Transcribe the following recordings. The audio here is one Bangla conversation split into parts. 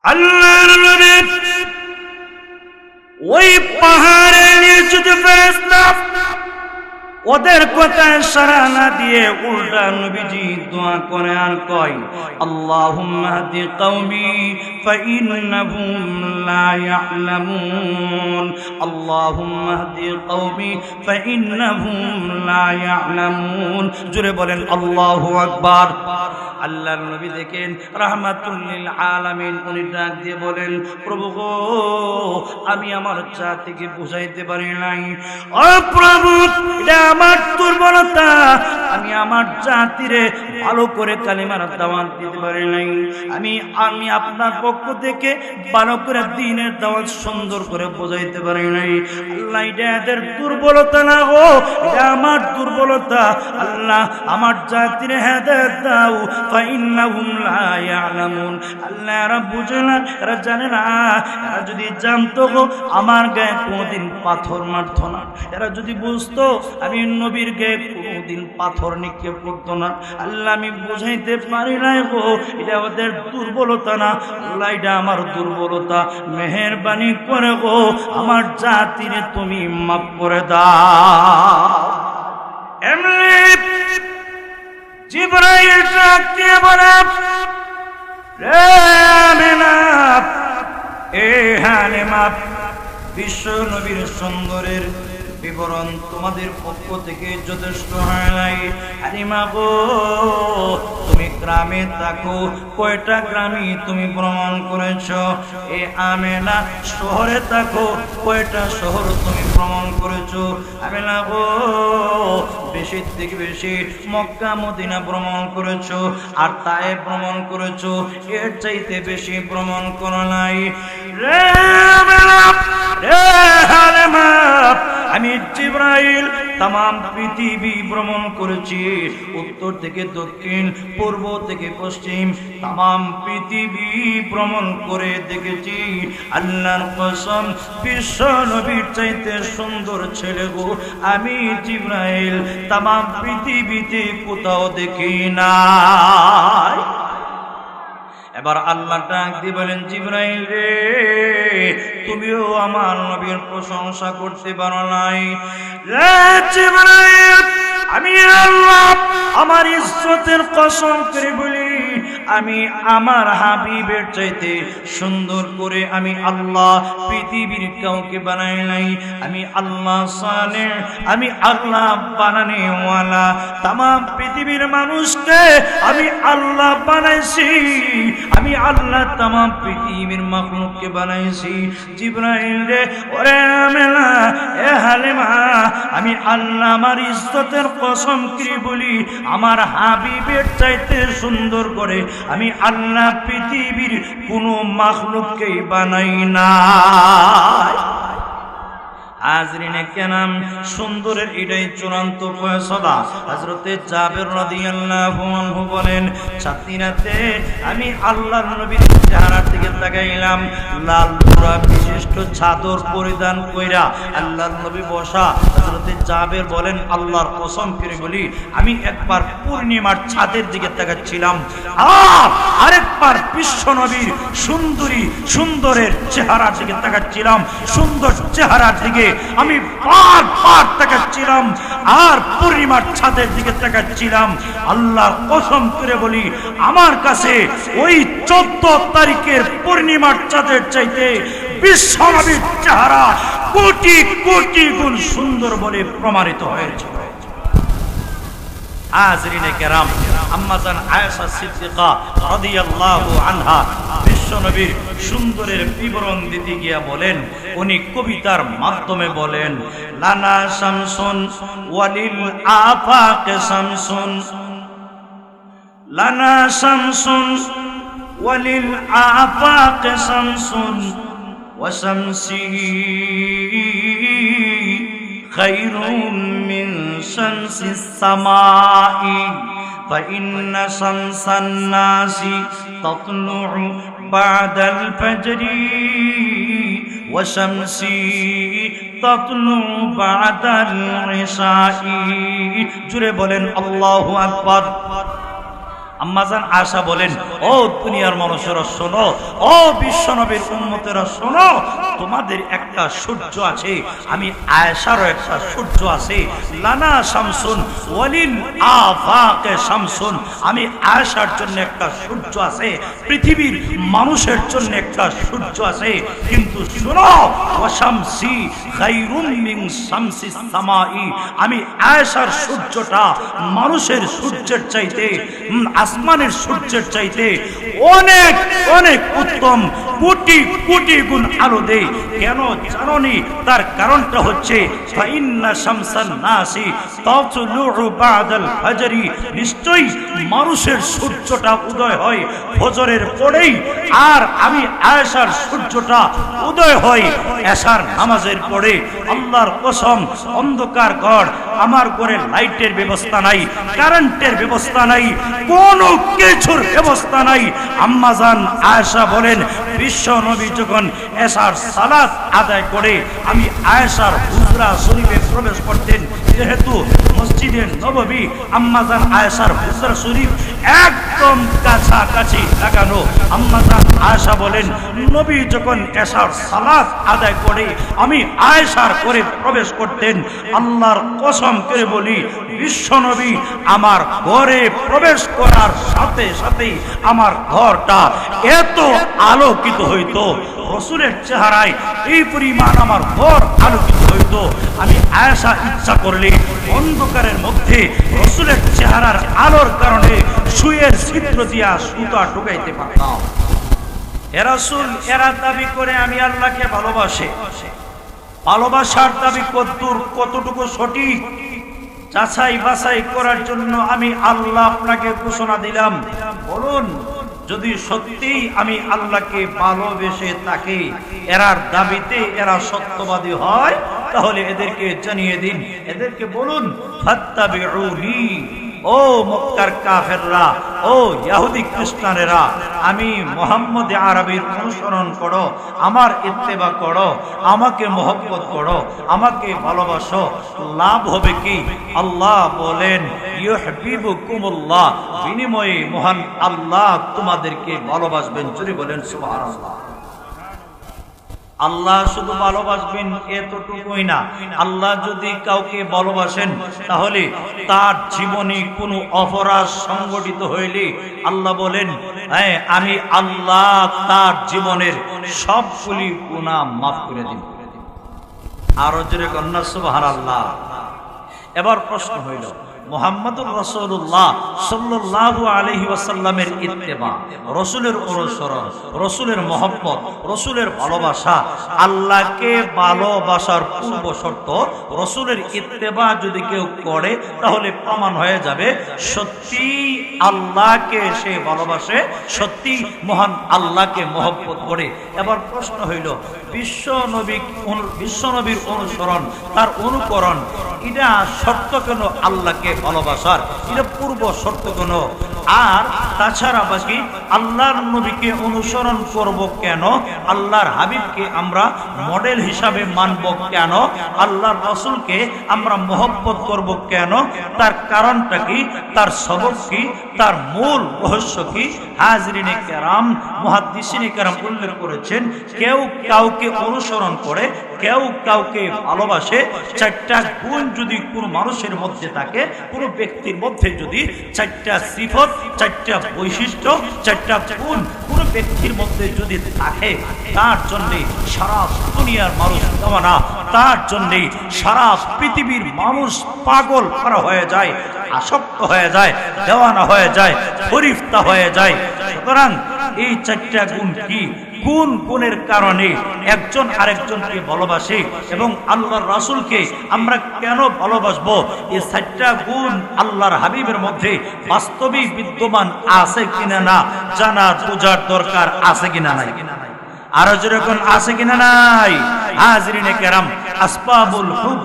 আল্লাহর নবী ওই পাহাড়ে নিচুতে ফেরেশতা ওদের কথায় সাড়া না দিয়ে উল্টা নবীজি দোয়া করে আর কয়, আল্লাহুম্মা হাদি কওমি ফাইন্নাহুম লা ইয়ালামুন, আল্লাহুম্মা হাদি কওমি ফাইন্নাহুম লা ইয়ালামুন। জোরে বলেন আল্লাহু আকবার। আল্লাহর নবী দেখেন রাহমাতুল লিল আলামিন, উনি ডাক দিয়ে বলেন, প্রভু গো, আমি আমার জাতিকে বুঝাইতে পারি নাই। ও প্রভু, এটা আমার দুর্বলতা, আমি আমার জাতিরে ভালো করে কালিমার দাওয়াত দিতে পারি নাই। আমি আপনার পক্ষ থেকে ভালো করে দ্বীনের দাওয়াত সুন্দর করে বোঝাইতে পারি নাই। আল্লাহ, এটা এদের দুর্বলতা না গো, এটা আমার দুর্বলতা। আল্লাহ, আমার জাতিরে হেদায়েত দাও। ফাইন্নাহুম লা ইয়ালামুন। আল্লাহ, এরা বুঝে না, এরা জানে না। এরা যদি জানতো গো, আমার গায়ে কোনোদিন পাথর মারতো না। এরা যদি বুঝতো আমি নবীর গায়ে কোনোদিন পাথর নিক্ষেপ করতো না। আল্লাহ, আমি বুঝাইতে পারি নাই গো, এটা ওদের দুর্বলতা না। আল্লাহ, এটা আমার দুর্বলতা। মেহেরবানি করে গো, আমার জাতিরে তুমি মাফ করে দাও। এমনি জিবরাইল ডাক দিয়ে বলে, রে আমিনা, এ হালিমা, বিশ্ব নবীর সুন্দরের বিবরণ তোমাদের পক্ষ থেকে যথেষ্ট হয় নাই। হালিমা গো, তুমি গ্রামে থাকো, কয়টা গ্রামই তুমি ভ্রমণ করেছ? এ আমেনা, শহরে থাকো, কয়টা শহর তুমি ভ্রমণ করেছো? আমেনা গো, বেশি থেকে বেশি মক্কা মদিনা ভ্রমণ করেছো, আর তায়েফ ভ্রমণ করেছো, এর চাইতে বেশি ভ্রমণ করো নাই। রে আমেনা, রে হালিমা, আমি জিবরাইল তামাম পৃথিবী ভ্রমণ করেছি, উত্তর থেকে দক্ষিণ, পূর্ব থেকে পশ্চিম, তামাম পৃথিবী ভ্রমণ করে দেখেছি। আল্লাহর কসম, বিশ্ব নবীর চাইতে সুন্দর ছেলে গো আমি জিবরাইল তামাম পৃথিবীতে কোথাও দেখি নাই। এবার আল্লাহ ডাক দিয়ে বলেন, জিবরাইল রে, তুমিও আমার নবীর প্রশংসা করতে পারো নাই। রে জিবরাইল, আমি আল্লাহ আমার ইজ্জতের কসম করে বলি, আমি আমার হাবিবের চাইতে সুন্দর করে আমি আল্লাহ পৃথিবীর কাউকে বানাই নাই। আমি আল্লাহ সালেহ, আমি আল্লাহ বানানেওয়ালা। তামাম পৃথিবীর মানুষকে আমি আল্লাহ বানাইছি, আমি আল্লাহ তামাম পৃথিবীর মাখলুককে বানাইছি। জিবরাইল রে, ওরে আমেনা, এ হালিমা, আমি আল্লাহ আমার ইজ্জতের কসম করে বলি, আমার হাবিবের চাইতে সুন্দর করে আমি আল্লাহ পৃথিবীর কোনো মাখলুককেই বানাই না। হাজরিনে কেরাম, সুন্দরের এটাই চূড়ান্ত ফয়সালা। হযরতে জাবের রাদিয়াল্লাহু আনহু বলেন, ছাত্রীরাতে আমি আল্লাহর নবীর চেহারার দিকে তাকাইলাম, লাল পুরা বিশিষ্ট চাদর পরিধান কইরা আল্লাহর নবী বসা। হযরতে জাবের বলেন, আল্লাহর কসম করে বলি, আমি একবার পূর্ণিমার চাঁদের দিকে তাকাচ্ছিলাম, আর আরেকবার বিশ্ব নবীর সুন্দরের চেহারার দিকে তাকাচ্ছিলাম। সুন্দর চেহারার দিকে আমি বারবার তাকাচ্ছিলাম, আর পূর্ণিমার চাঁদের দিকে তাকাচ্ছিলাম। আল্লাহর কসম করে বলি, আমার কাছে ওই 14 তারিখের পূর্ণিমার চাঁদের চাইতে বিশ্ব নবীর চেহারা কোটি কোটি গুণ সুন্দর বলে প্রমাণিত হয়েছে। হাজরিনে কেরাম, আম্মা জান আয়েশা সিদ্দিকা রাদিয়াল্লাহু আনহা বিশ্ব নবীর সুন্দরের বিবরণ দিতে গিয়া বলেন, উনি কবিতার মাধ্যমে বলেন, লানা শামসুন ওয়ালিল আফাকে শামসুন, লানা শামসুন ওয়ালিল আফাকে শামসুন ওয়া শামসি খায়রুম মিন শামসিস সামাই فإن شمس الناس تطلع بعد الفجر وشمسي تطلع بعد العشاء। জুড়ে বলেন আল্লাহু আকবার। আম্মাজান আয়েশা বলেন, ও দুনিয়ার মানুষেরা শোনো, ও বিশ্বনবীর উম্মতেরা শোনো, তোমাদের একটা সূর্য আছে, আমি আয়েশারও একটা সূর্য আছে। লানা শামসুন ওয়ালিল আফাকে শামসুন, আমি আয়েশার জন্য একটা সূর্য আছে, পৃথিবীর মানুষের জন্য একটা সূর্য আছে। কিন্তু শোনো, ওয়াশামসি খায়রুম মিন শামসিস সামাই, আমি আয়েশার সূর্যটা মানুষের সূর্যের চাইতে, আসমানের সূর্যের চাইতে অনেক অনেক উত্তম, কোটি কোটি গুণ আলো দেয়। কেন জানোনি? তার কারণটা হচ্ছে ফাইন্না শামসান নাসি তাতলুউ বাদাল ফাজরি, নিশ্চয়ই মানুষের সূর্যটা উদয় হয় ফজরের পরেই, আর আমি আয়েশার সূর্যটা উদয় হয় এশার নামাজের পরে। আল্লাহর কসম, অন্ধকার ঘর, আমার ঘরে লাইটের ব্যবস্থা নাই, কারেন্টের ব্যবস্থা নাই, কোনো কিছুর ব্যবস্থা নাই। আম্মাজান আয়েশা বলেন, বিশ্ব নবী যখন এশার সালাত আদায় করে আমি আয়েশার হুজরা শরীফে প্রবেশ করতেন, যেহেতু মসজিদে নববী আম্মাজান আয়েশার হুজরা শরীফ একদম কাছাকাছি লাগানো। আম্মাজান আয়েশা বলেন, নবী যখন এশার সালাত আদায় করে আমি আয়েশার ঘরে প্রবেশ করতেন, আল্লাহর কসম করে বলি, বিশ্ব নবী আমার ঘরে প্রবেশ করার সাথে সাথে আমার ঘরটা এত আলোকিত হইতো, রাসূলের চেহারায় এই পরিমাণ আমার ঘর আলোকিত হইতো, আমি আয়েশা ইচ্ছা করলে অন্ধকারের মধ্যে রাসূলের চেহারার আলোর কারণে সুয়ের ছিদ্র দিয়া সুতা ঢুকাইতে পারতাম। এ রাসূল এরা দাবি করে আমি আল্লাহকে ভালোবাসে, ভালোবাসার দাবি কতটুকু সঠিক যাচাই বাছাই করার জন্য আমি আল্লাহ আপনাকে ঘোষণা দিলাম। বলুন, যদি সত্যিই আমি আল্লাহকে ভালোবেসে থাকি, এরার দাবিতে এরা সত্যবাদী হয়, তাহলে এদেরকে জানিয়ে দিন, এদেরকে বলুন ফাত্তাবিউনি, ও মক্কার কাফেররা, ও ইহুদি খ্রিস্টানেরা, আমি মুহাম্মদ আরবির অনুসরণ করো, আমার ইত্তেবা করো, আমাকে মহব্বত করো, আমাকে ভালোবাসো, লাভ হবে কি? আল্লাহ বলেন ইউহিব্বুকুমুল্লাহ, বিনিময়ে মহান আল্লাহ তোমাদেরকে ভালোবাসবেন। জোরে বলেন সুবহানাল্লাহ। আল্লাহ শুধু ভালোবাসবেন এতটুকুই না, আল্লাহ যদি কাউকে ভালোবাসেন তাহলে তার জীবনে কোনো অপরাধ সংঘটিত হইলে আল্লাহ বলেন, হ্যাঁ আমি আল্লাহ তার জীবনের সবগুলি গুনাহ মাফ করে দিব। আরো জোরে কন্যা সুবহানাল্লাহ। এবার প্রশ্ন হইল, মুহাম্মদুর রাসূলুল্লাহ সাল্লাল্লাহু আলাইহি ওয়াসাল্লামের ইত্তেবা, রাসূলের অনুসরণ, রাসূলের মহব্বত, রাসূলের ভালোবাসা, আল্লাহকে ভালোবাসার পূর্ব শর্ত রাসূলের ইত্তেবা যদি কেউ করে তাহলে প্রমাণ হয়ে যাবে সত্যি আল্লাহকে সে ভালোবাসে, সত্যি মহান আল্লাহকে মহব্বত করে। এবার প্রশ্ন হইল, বিশ্বনবীর অনুসরণ, তার অনুকরণ, এটা শর্ত কেন আল্লাহকে ভালোবাসার? এটা পূর্ব শর্ত কেন? আর তাছাড়া বাকি আল্লাহর নবীকে অনুসরণ করব কেন? আল্লাহর হাবিবকে আমরা মডেল হিসাবে মানব কেন? আল্লাহর রাসূলকে আমরা মহব্বত করব কেন? তার কারণটা কি? তার সবক কি? তার মূল রহস্য কি? হাজরিনে কেরাম, মুহাদ্দিসিনে কেরাম উল্লেখ করেছেন, কেউ কাউকে অনুসরণ করে, কেউ কাউকে ভালোবাসে, চারটা গুণ যদি কোনো মানুষের মধ্যে থাকে, কোনো ব্যক্তির মধ্যে যদি চারটা সিফত, চারটা বৈশিষ্ট্য, চারটা গুণ কোনো ব্যক্তির মধ্যে যদি থাকে, তার জন্যে সারা দুনিয়ার মানুষ দেওয়ানা, তার জন্যে সারা পৃথিবীর মানুষ পাগল করা হয়ে যায়, আসক্ত হয়ে যায়, দেওয়ানা হয়ে যায়, ফরিফতা হয়ে যায়। সুতরাং এই চারটা গুণ কি? কোন গুণের কারণে একজন আরেকজনকে ভালোবাসে এবং আল্লাহর রাসূলকে আমরা কেন ভালোবাসবো? এই চারটা গুণ আল্লাহর হাবিবের মধ্যে বাস্তবে বিদ্যমান আছে কিনা না জানা বোঝার দরকার আছে কিনা নাই। আরো যেরকম আছে কিনা নাই। হাজরিনে কেরাম, আসবাবুল হুব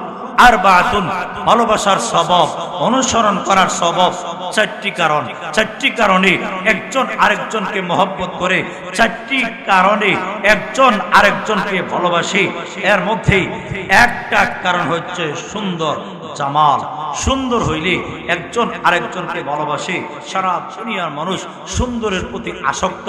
আরবাতুন, ভালোবাসার সবব, অনুসরণ করার সবব চারটি কারণ। চারটি কারণে একজন আরেকজনকে মহব্বত করে, চারটি কারণে একজন আরেকজনকে ভালোবাসে। এর মধ্যে একটা কারণ হচ্ছে সুন্দর, জামাল। সুন্দর হইলে একজন আরেকজনকে ভালোবাসে, সারা দুনিয়ার মানুষ সুন্দরের প্রতি আসক্ত।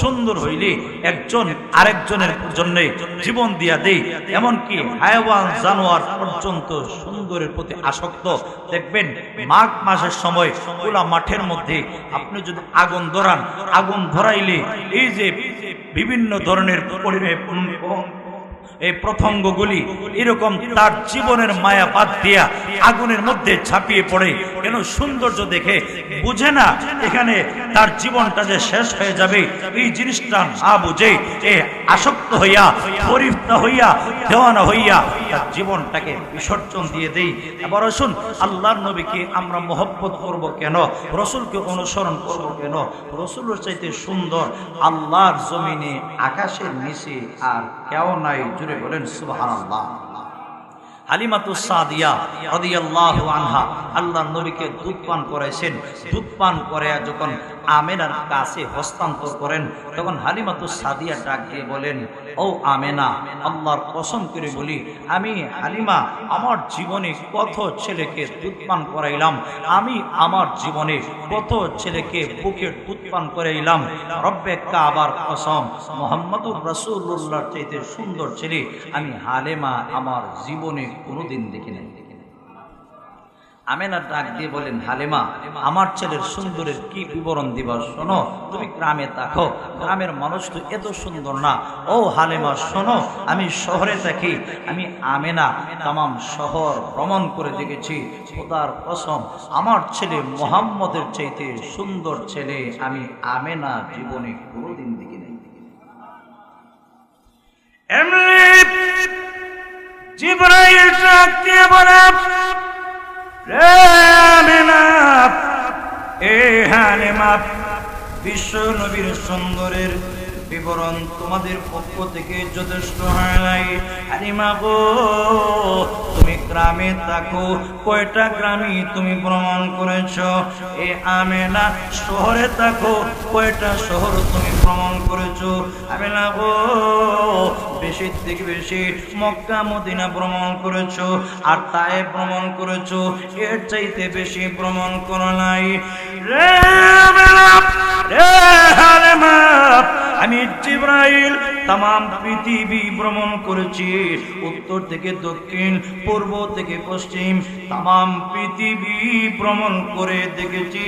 সুন্দর হইলে একজন আরেকজনের জন্য জীবন দিয়া দেয়, এমনকি হায়াওয়ান জানোয়ার পর্যন্ত সুন্দরের প্রতি আসক্ত। দেখবেন মাঘ মাসের সময় খোলা মাঠের মধ্যে আপনি যদি আগুন ধরান, আগুন ধরাইলে এই যে বিভিন্ন ধরনের এই প্রথঙ্গগুলি এরকম তার জীবনের মায়া বাদ দিয়া আগুনের মধ্যে ঝাঁপিয়ে পড়ে। কেন? সৌন্দর্য দেখে বুঝে না এখানে তার জীবনটা যে শেষ হয়ে যাবে, এই জিনিসটা না বুঝে এ আসক্ত হইয়া, পরিপ্ত হইয়া, দেওয়ানা হইয়া তার জীবনটাকে বিসর্জন দিয়ে দেই। এবার আসুন, আল্লাহর নবীকে আমরা মহব্বত করব কেন? রসুলকে অনুসরণ করব কেন? রসুলের চাইতে সুন্দর আল্লাহর জমিনে আকাশের নিচে আর কেউ নাই। জুড়ে বলেন সুবহানাল্লাহ। হালিমাতুস সাদিয়া রাদিয়াল্লাহু আনহা আল্লাহর নবীকে দুধ পান করাইছেন। দুধ পান করে যখন আমেনার কাছে হস্তান্তর করেন, তখন হালিমাতুস সাদিয়া ডাক দিয়ে বলেন, ও আমেনা, আল্লাহর কসম করে বলি, আমি হালিমা আমার জীবনে কত ছেলেকে দুধ পান করাইলাম, আমি আমার জীবনে কত ছেলেকে বুকের দুধ পান করাইলাম। রব্বে কাবার কসম, মুহাম্মদুর রাসূলুল্লাহর চাইতে সুন্দর ছেলে আমি হালিমা আমার জীবনে কোনোদিন দেখি নাই। আমেনা ডাক দিয়ে বলেন, হালিমা, আমার ছেলের সুন্দরের কি বিবরণ দিবা? শোনো, তুমি গ্রামে থাকো, গ্রামের মানুষ তো এত সুন্দর না। ও হালিমা শোনো, আমি শহরে থাকি, আমি আমেনা তামাম শহর ভ্রমণ করে দেখেছি। খোদার কসম, আমার ছেলে মুহাম্মদের চাইতে সুন্দর ছেলে আমি আমেনা জীবনে কোনোদিন দেখি নাই। জিবরাইল ডাক দিয়ে বলে, বিশ্ব নবীর সুন্দরের বিবরণ তোমাদের পক্ষ থেকে যথেষ্ট হয় নাই। হালিমা গো, তুমি গ্রামে থাকো, কয়টা গ্রামে তুমি ভ্রমণ করেছ? এ আমেনা শহরে থাকো, কয়টা শহর তুমি ভ্রমণ করেছো? আমেনা গো, বেশি থেকে বেশি মক্কা মদিনা ভ্রমণ করেছো, আর তায়েফ ভ্রমণ করেছো, এর চাইতে বেশি ভ্রমণ করো নাই। রে আমেনা, রে হালিমা, আমি জিবরাইল তামাম পৃথিবী ভ্রমণ করেছি, উত্তর থেকে দক্ষিণ, পূর্ব থেকে পশ্চিম, তামাম পৃথিবী ভ্রমণ করে দেখেছি।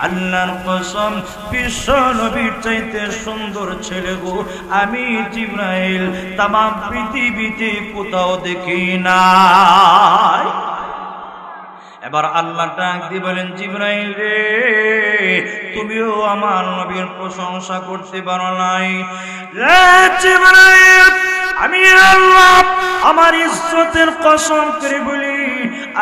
আল্লাহর কসম, বিশ্ব নবীর চাইতে সুন্দর ছেলে গো আমি জিবরাইল তামাম পৃথিবীতে কোথাও দেখি নাই। এবার আল্লাহ ডাক দিয়ে বলেন, জিবরাইল রে, তুমিও আমার নবীর প্রশংসা করতে পারো নাই। রে জিবরাইল, আমি আল্লাহ আমার ইজ্জতের কসম করে বলি,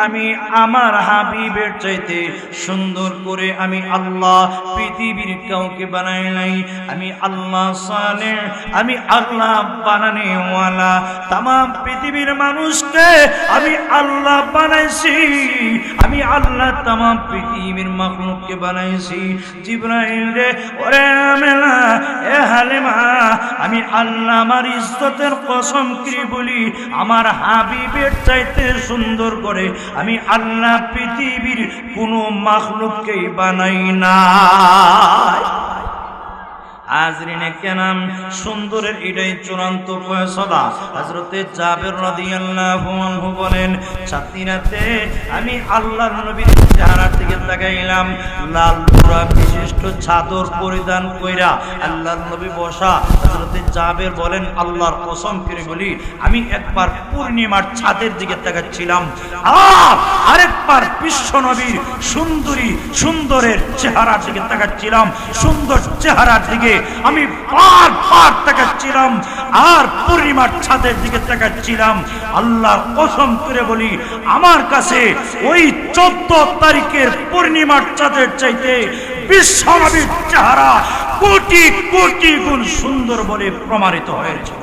আমি আমার হাবিবের চাইতে সুন্দর করে আমি আল্লাহ পৃথিবীর কাউকে বানাই নাই। আমি আল্লাহ সালেহ, আমি আল্লাহ বানানেওয়ালা। তামাম পৃথিবীর মানুষকে আমি আল্লাহ বানাইছি, আমি আল্লাহ তামাম পৃথিবীর মাখলুককে বানাইছি। জিবরাইল রে, ওরে আমেনা, এ হালিমা, আমি আল্লাহ আমার ইজ্জতের কসম করে বলি, আমার হাবিবের চাইতে সুন্দর করে আমি আল্লাহ পৃথিবীর কোনো মাখলুককেই বানাই না। হাজরিনে কেরাম, সুন্দরের এটাই চূড়ান্ত ফয়সালা। হযরতে জাবের রাদিয়াল্লাহু আনহু বলেন, ছাত্রীরাতে আমি আল্লাহর নবীর চেহারার দিকে তাকাইলাম, লাল পুরা বিশিষ্ট চাদর পরিধান কইরা আল্লাহর নবী বসা। হযরতে জাবের বলেন, আল্লাহর কসম করে বলি, আমি একবার পূর্ণিমার চাঁদের দিকে তাকাচ্ছিলাম, আর আরেকবার বিশ্ব নবীর সুন্দরের চেহারার দিকে তাকাচ্ছিলাম। সুন্দর চেহারার দিকে আমি বারবার তাকাচ্ছিলাম, আর পূর্ণিমার চাঁদের দিকে তাকাচ্ছিলাম। আল্লাহর কসম করে বলি, আমার কাছে ওই 14 তারিখের পূর্ণিমার চাঁদের চাইতে বিশ্ব নবীর চেহারা কোটি কোটি গুণ সুন্দর বলে প্রমাণিত হয়েছে।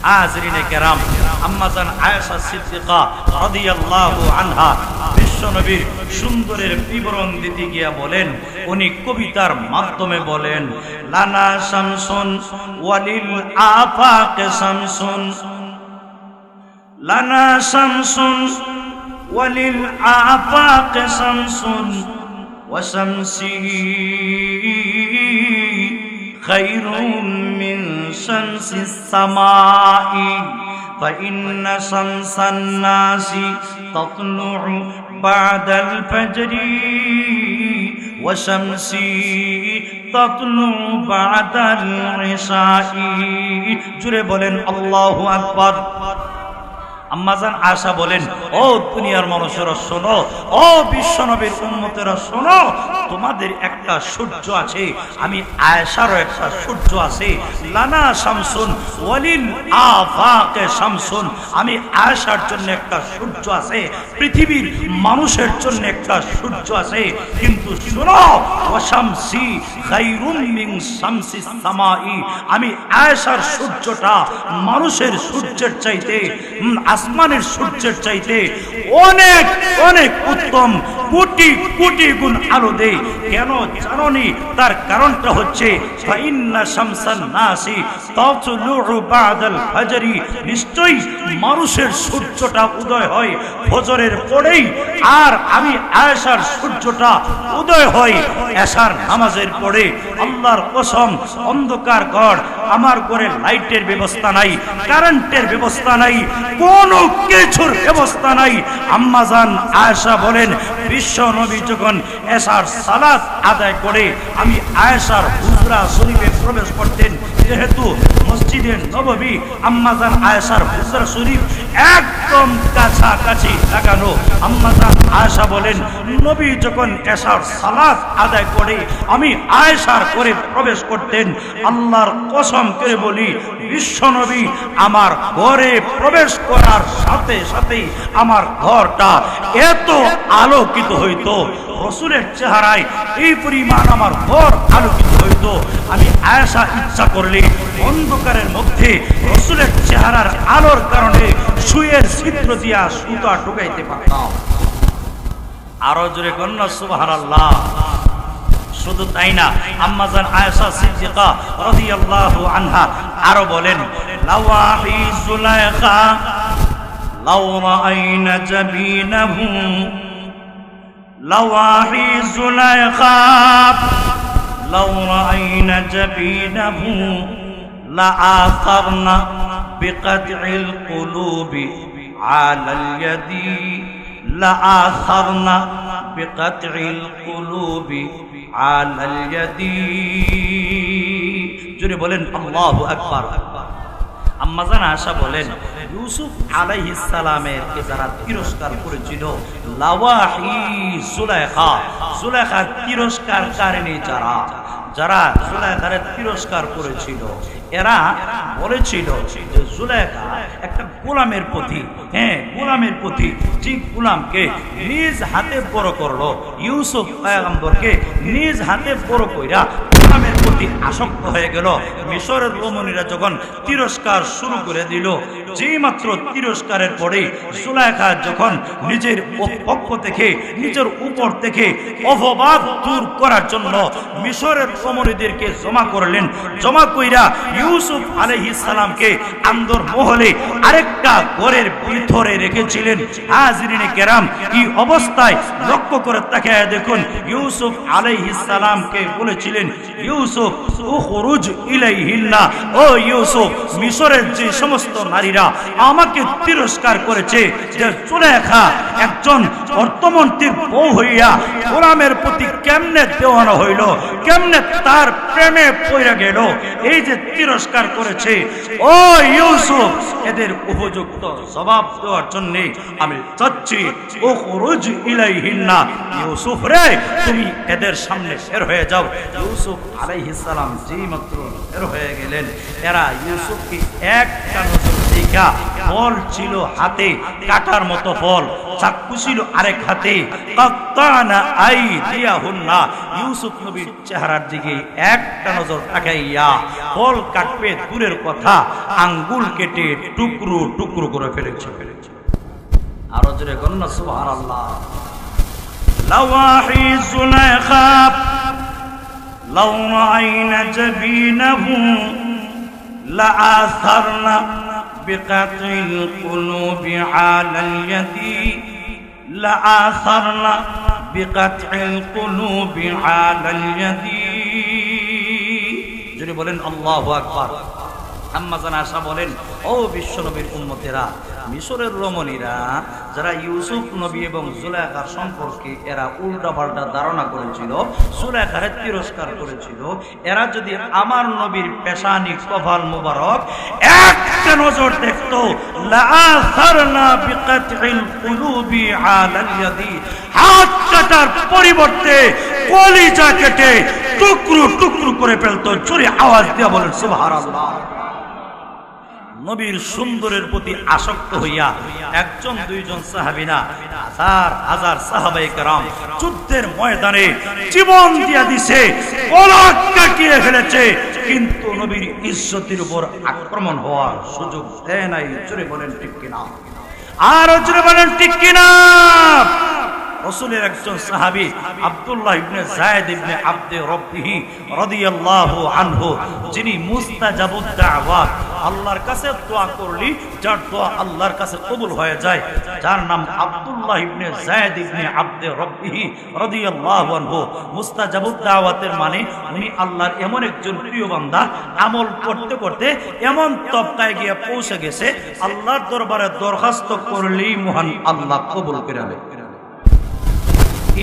হাজরিনে কেরাম, আম্মা জান আয়েশা সিদ্দিকা রাদিয়াল্লাহু আনহা বিশ্ব নবীর সুন্দরের বিবরণ দিতে গিয়া বলেন, উনি কবিতার মাধ্যমে বলেন, লানা শামসুন ওয়ালিল আফাক শামসুন লানা শামসুন ওয়ালিল আফাক শামসুন ওয়া শামসি খায়রুম মিন শামসিস সামাই فإن شمس الناس تطلع بعد الفجر وشمسي تطلع بعد العشاء জোরে বলেন আল্লাহু আকবার। আম্মাজান আয়েশা বলেন, ও দুনিয়ার মানুষেরা শোনো, ও বিশ্বনবীর উম্মতেরা শোনো, তোমাদের একটা সূর্য আছে, আমি আয়েশারও একটা সূর্য আছে। লানা শামসুন ওয়ালিল আফাকে শামসুন, আমি আয়েশার জন্য একটা সূর্য আছে, পৃথিবীর মানুষের জন্য একটা সূর্য আছে। কিন্তু শোনো, ওয়া শামসি খায়রুম মিন শামসিস সামাই, আমি আয়েশার সূর্যটা মানুষের সূর্যের চাইতে, আসমানের সূর্যের চাইতে অনেক অনেক উত্তম, কোটি কোটি গুণ আলো দেয়। কেন জানোনি? তার কারণটা হচ্ছে ফাইন্না শামসান নাসি তাতলুউ বাদাল ফজরি, নিশ্চয়ই মানুষের সূর্যটা উদয় হয় ফজরের পরেই, আর আমি আয়েশার সূর্যটা উদয় হয় এশার নামাজের পরে। আল্লাহর কসম, অন্ধকার ঘর, আমার ঘরে লাইটের ব্যবস্থা নাই, কারেন্টের ব্যবস্থা নাই, কোনো কিছুর ব্যবস্থা নাই। আম্মাজান আয়েশা বলেন, বিশ্ব নবী যখন এশার সালাত আদায় করে আমি আয়েশার হুজরা শরীফে প্রবেশ করতেন, যেহেতু মসজিদে নববী আম্মাজান আয়েশার হুজরা শরীফ একদম কাছাকাছি লাগানো। আম্মাজান আয়েশা বলেন, নবী যখন এশার সালাত আদায় করে আমি আয়েশার ঘরে প্রবেশ করতেন, আল্লাহর কসম করে বলি, বিশ্ব নবী আমার ঘরে প্রবেশ করার সাথে সাথে আমার ঘরটা এত আলোকিত হইতো, রাসূলের চেহারায় এই পরিমাণ আমার ঘর আলোকিত হইতো, আমি আয়েশা ইচ্ছা করলে অন্ধকারের মধ্যে রাসূলের চেহারার আলোর কারণে সুয়ের ছিদ্র দিয়া সুতা ঢুকাইতে পারতাম। আরো জোরে কন্যা সুবহানাল্লাহ। শুধু তাই না, আম্মাজান আয়েশা সিদ্দিকা রাদিয়াল্লাহু আনহা আরো বলেন, লাওয়াহি জুলাইখা লাউ রাআইনা জাবিনাহু, লাওয়াহি জুলাইখা লাউ রাআইনা জাবিনাহু লাআসারনা বিকাতইল কুলুবি আলাল ইয়াদি, লাআসারনা বিকাতইল কুলুবি আলাল ইয়াদি। জোরে বলেন আল্লাহু আকবার। আম্মাজান আয়েশা বলেন, ইউসুফ আলাইহিস সালামের কে যারা তিরস্কার করেছিল, লাওয়াহি জুলাইখা, জুলাইখার তিরস্কারকারিণী যারা যারা জুলাইখার তিরস্কার করেছিল, এরা বলেছিল যে জুলাইখা একটা গোলামের প্রতি, গোলামের প্রতি, ঠিক গোলামকে নিজ হাতে বড় করলো, ইউসুফ পয়গম্বরকে নিজ হাতে বড় কইরা গোলামের প্রতি আসক্ত হয়ে গেল। মিশরের রমণীরা যখন তিরস্কার শুরু করে দিল, যেই মাত্র তিরস্কারের পরে জুলাইখা যখন নিজের পক্ষ থেকে, নিজের উপর থেকে অপবাদ দূর করার জন্য মিশরের রমণীদেরকে জমা করলেন, জমা কইরা ইউসুফ আলাইহিস সালামকে আন্দর মহলে আরেকটা ঘরের ভিতরে রেখেছিলেন। হাজিরিনে কেরাম, কি অবস্থায় লক্ষ্য করে তাকায় দেখুন, ইউসুফ আলাইহিস সালামকে বলেছিলেন, ইউসুফ উখরুজ ইলাইহিন্না, ও ইউসুফ, মিশরের যে সমস্ত নারীরা আমাকে তিরস্কার করেছে, যে জুলাইখা একজন অর্থমন্ত্রীর বউ হইয়া গোলামের প্রতি কেমনে দেওয়ানো হইল, কেমনে তার প্রেমে পড়ে গেল, এই যে তিরস্কার করেছে, ও ইউসুফ, এদের উপযুক্ত জবাব দেওয়ার জন্য আমি চাচ্ছি, উখরুজ ইলাইহিন্না, ইউসুফ রে, তুমি এদের সামনে বের হয়ে যাও। ইউসুফ আলাইহিস সালাম যেই মাত্র বের হয়ে গেলেন, এরা ইউসুফকে একটা নজর দেখা, ফল ছিল হাতে কাটার মতো ফল, চাকু ছিল আরেক হাতে, কাত্তানা আইদিয়াহুন্না, ইউসুফ নবীর চেহারার দিকে একটা নজর তাকাইয়া ফল কাটবে দূরের কথা, আঙ্গুল কেটে টুকরো টুকরো করে ফেলেছে। আরো জোরে কন্যা সুবহানাল্লাহ। লাওয়াহি জুলাইখা লাউ রাআইনা জাবিনাহু لآثرنا بقطع القلوب على اليد لآثرنا بقطع القلوب على اليد যদি বলেন আল্লাহু আকবার। আম্মা জান আয়েশা বলেন, ও বিশ্বনবীর উম্মতেরা, মিশরের রমণীরা যারা ইউসুফ নবী এবং জুলাইখার সম্পর্কে এরা উল্টাপাল্টা ধারণা করেছিল, জুলাইখার তিরস্কার করেছিল, এরা যদি আমার নবীর পেশানি কপাল মুবারক একটা নজর দেখতো, লাআসারনা বিকাতইল কুলুবি আলাল ইয়াদি, হাত কাটার পরিবর্তে কলিজা কেটে টুকরো টুকরো করে ফেলতো। জোরে আওয়াজ দিয়ে বলেন সুবহানাল্লাহ। নবীর সুন্দরের প্রতি আসক্ত হইয়া একজন দুইজন সাহাবী না, হাজার হাজার সাহাবায়ে কেরাম যুদ্ধের ময়দানে জীবন দিয়া দিছে, গলা কাটিয়ে ফেলেছে, কিন্তু নবীর ইজ্জতের উপর আক্রমণ হওয়ার সুযোগ দেয় নাই। জোরে বলেন ঠিক কিনা, আর জোরে বলেন ঠিক কিনা। রাসূলের একজন সাহাবী আব্দুল্লাহ ইবনে যায়েদ ইবনে আব্দে রব্বিহি রাদিয়াল্লাহু আনহু, যিনি মুস্তাজাবুদ দাওয়াত, আল্লাহর কাছে দোয়া করলি যার দোয়া আল্লাহর কাছে কবুল হয়ে যায়, যার নাম আব্দুল্লাহ ইবনে যায়েদ ইবনে আব্দে রব্বিহি রাদিয়াল্লাহু আনহু। মুস্তাজাবুদ দাওয়াতের মানে উনি আল্লাহর এমন একজন প্রিয় বান্দা, আমল করতে করতে এমন তবকায় গিয়ে পৌঁছে গেছে, আল্লাহর দরবারে দরখাস্ত করলেই মহান আল্লাহ কবুল করে নেন।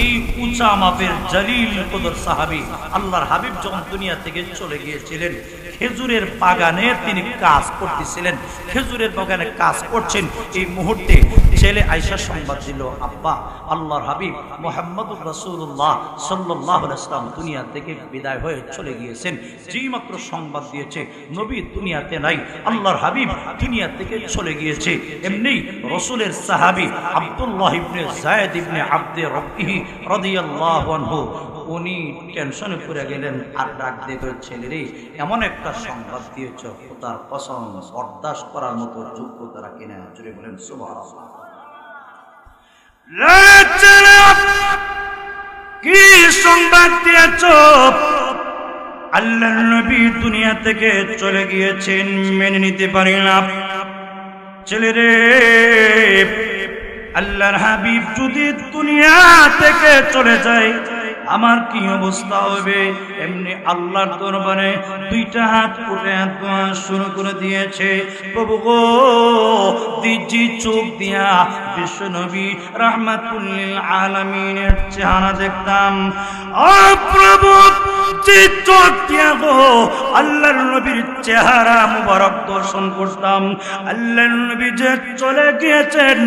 এই উঁচা মাপের জলিল কদর সাহাবী আল্লাহর হাবিব যখন দুনিয়া থেকে চলে গিয়েছিলেন, খেজুরের বাগানে তিনি কাজ করতেছিলেন, খেজুরের বাগানে কাজ করছেন। এই মুহূর্তে ছেলে আয়েশা সংবাদ দিল, আব্বা, আল্লাহর হাবিব মুহাম্মদুর রাসূলুল্লাহ সাল্লাল্লাহু আলাইহি ওয়াসাল্লাম দুনিয়া থেকে বিদায় হয়ে চলে গিয়েছেন। যেই মাত্র সংবাদ দিয়েছে নবী দুনিয়াতে নাই, আল্লাহর হাবিব দুনিয়া থেকে চলে গিয়েছে, এমনি রাসূলের সাহাবী আব্দুল্লাহ ইবনে যায়েদ ইবনে আব্দে রব্বিহি রাদিয়াল্লাহু আনহু উনি টেনশনে পড়ে গেলেন, আর ডাক দিয়ে ছেলে রে, এমন একটা সংবাদ দিয়েছ, তার কসম বরদাস্ত করার মতো যোগ্যতা রাখি না। জোরে বলেন সুবহানাল্লাহ। কি সংবাদ দিয়েছ? আল্লাহর নবী দুনিয়া থেকে চলে গিয়েছেন, মেনে নিতে পারি না। ছেলে রে, আল্লাহর হাবিব যদি দুনিয়া থেকে চলে যায় আমার কি অবস্থা হবে? এমনি আল্লাহর দরবারে দুইটা হাত উঠে দোয়া শুরু করে দিয়েছে, প্রভু গো, দিজি চোখ দিয়া বিশ্ব নবী রাহমাতুল লিল আলামিনের চেহারা দেখতাম। ও প্রভু, যে চোখ দিয়া গো আল্লাহর নবীর চেহারা মুবারক দর্শন করতাম, আল্লাহর নবী যে চলে গিয়েছেন,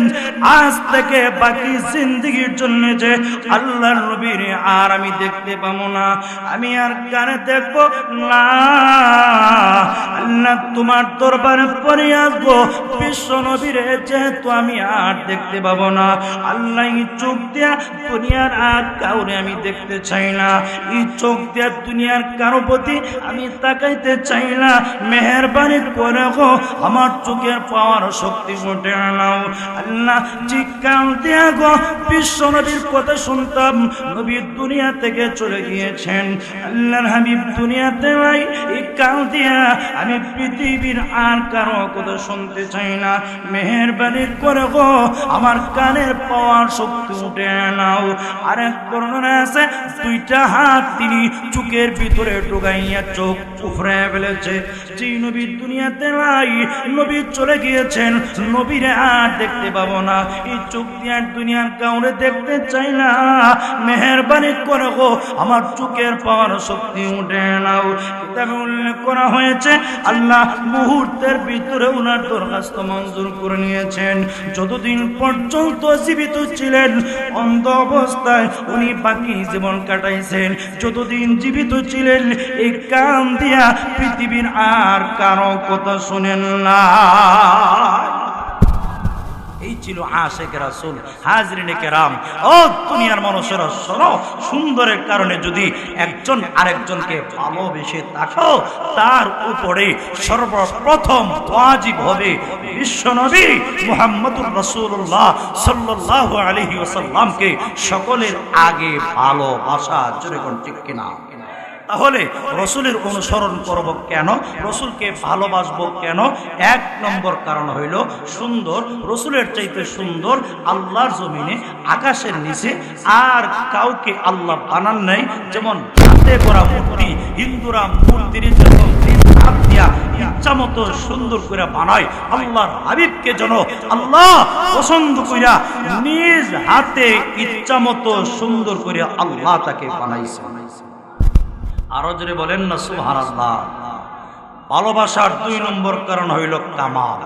আজ থেকে বাকি জিন্দেগীর জন্য যে আল্লাহর নবীর আর আমি দেখতে পাবো না, আমি আর কানে দেখবো না। আল্লাহ তোমার দরবারে ফরিয়াদ গো, বিশ্ব নবীর যেহেতু আমি আর দেখতে পাবো না, আল্লাহ এই চোখ দিয়া দুনিয়ার আর কাউরে আমি দেখতে চাই না, এই চোখ দিয়া দুনিয়ার কারো প্রতি আমি তাকাইতে চাই না, মেহেরবানি করে গো আমার চোখের পাওয়ার শক্তি উঠে নাও। আল্লাহ চিৎকার দিয়া গো বিশ্ব নবীর কথা শুনতাম, নবী দুনিয়া থেকে চলে গিয়েছেন, আল্লাহর হাবিব দুনিয়াতে নাই, এই কাল দিয়া আমি পৃথিবীর আর কারো কথা শুনতে চাই না, মেহেরবানি করে গো আমার কানের পাওয়ার শক্তি উঠে নাও। আরেক বর্ণনা আছে, দুইটা হাত তিনি চোখের ভিতরে ঢুকাইয়া চোখ উফরে ফেলেছে। যে নবী দুনিয়াতে নাই, নবী চলে গিয়েছেন, নবীরে আর দেখতে পাবো না, এই চোখ দিয়ে দুনিয়ার কাউরে দেখতে চাই না, মেহেরবানি করে গো আমার চোখের পাওয়ার শক্তি উঠে নাও। কিতাবে উল্লেখ করা হয়েছে আল্লাহ মুহূর্তের ভিতরে উনার দরখাস্ত মঞ্জুর করে নিয়েছেন। যতদিন পর্যন্ত জীবিত ছিলেন অন্ধ অবস্থায় উনি বাকি জীবন কাটাইছেন, যতদিন জীবিত ছিলেন এই কান দিয়া পৃথিবীর আর কারো কথা শুনেন না। এই ছিল আশিক রাসূল। হাজরিনে কেরাম, ও দুনিয়ার মানুষেরা শোনো, সুন্দরের কারণে যদি একজন আরেকজনকে ভালোবেসে থাকো, তার উপরে সর্বপ্রথম ওয়াজিব হবে বিশ্বনবী মুহাম্মদুর রাসূলুল্লাহ সাল্লাল্লাহু আলাইহি ওয়াসাল্লামকে সকলের আগে ভালোবাসা। জোরে কোন ঠিক কিনা? তাহলে রসুলের অনুসরণ করব কেন, রসুলকে ভালোবাসবো কেন? এক নম্বর কারণ হইল সুন্দর, রসুলের চাইতে সুন্দর আল্লাহর জমিনে আকাশের নিচে আর কাউকে আল্লাহ বানান নাই। যেমন হাতে করা মূর্তি, হিন্দুরা মূর্তির যখন ইচ্ছা মতো সুন্দর করে বানায়, আল্লাহর হাবিবকে যেন আল্লাহ পছন্দ কইরা নিজ হাতে ইচ্ছা মতো সুন্দর করে আল্লাহ তাকে বানাইছে। আরো জোরে বলেন না সুবহানাল্লাহ। ভালোবাসার 2 নম্বর কারণ হইল কামাল।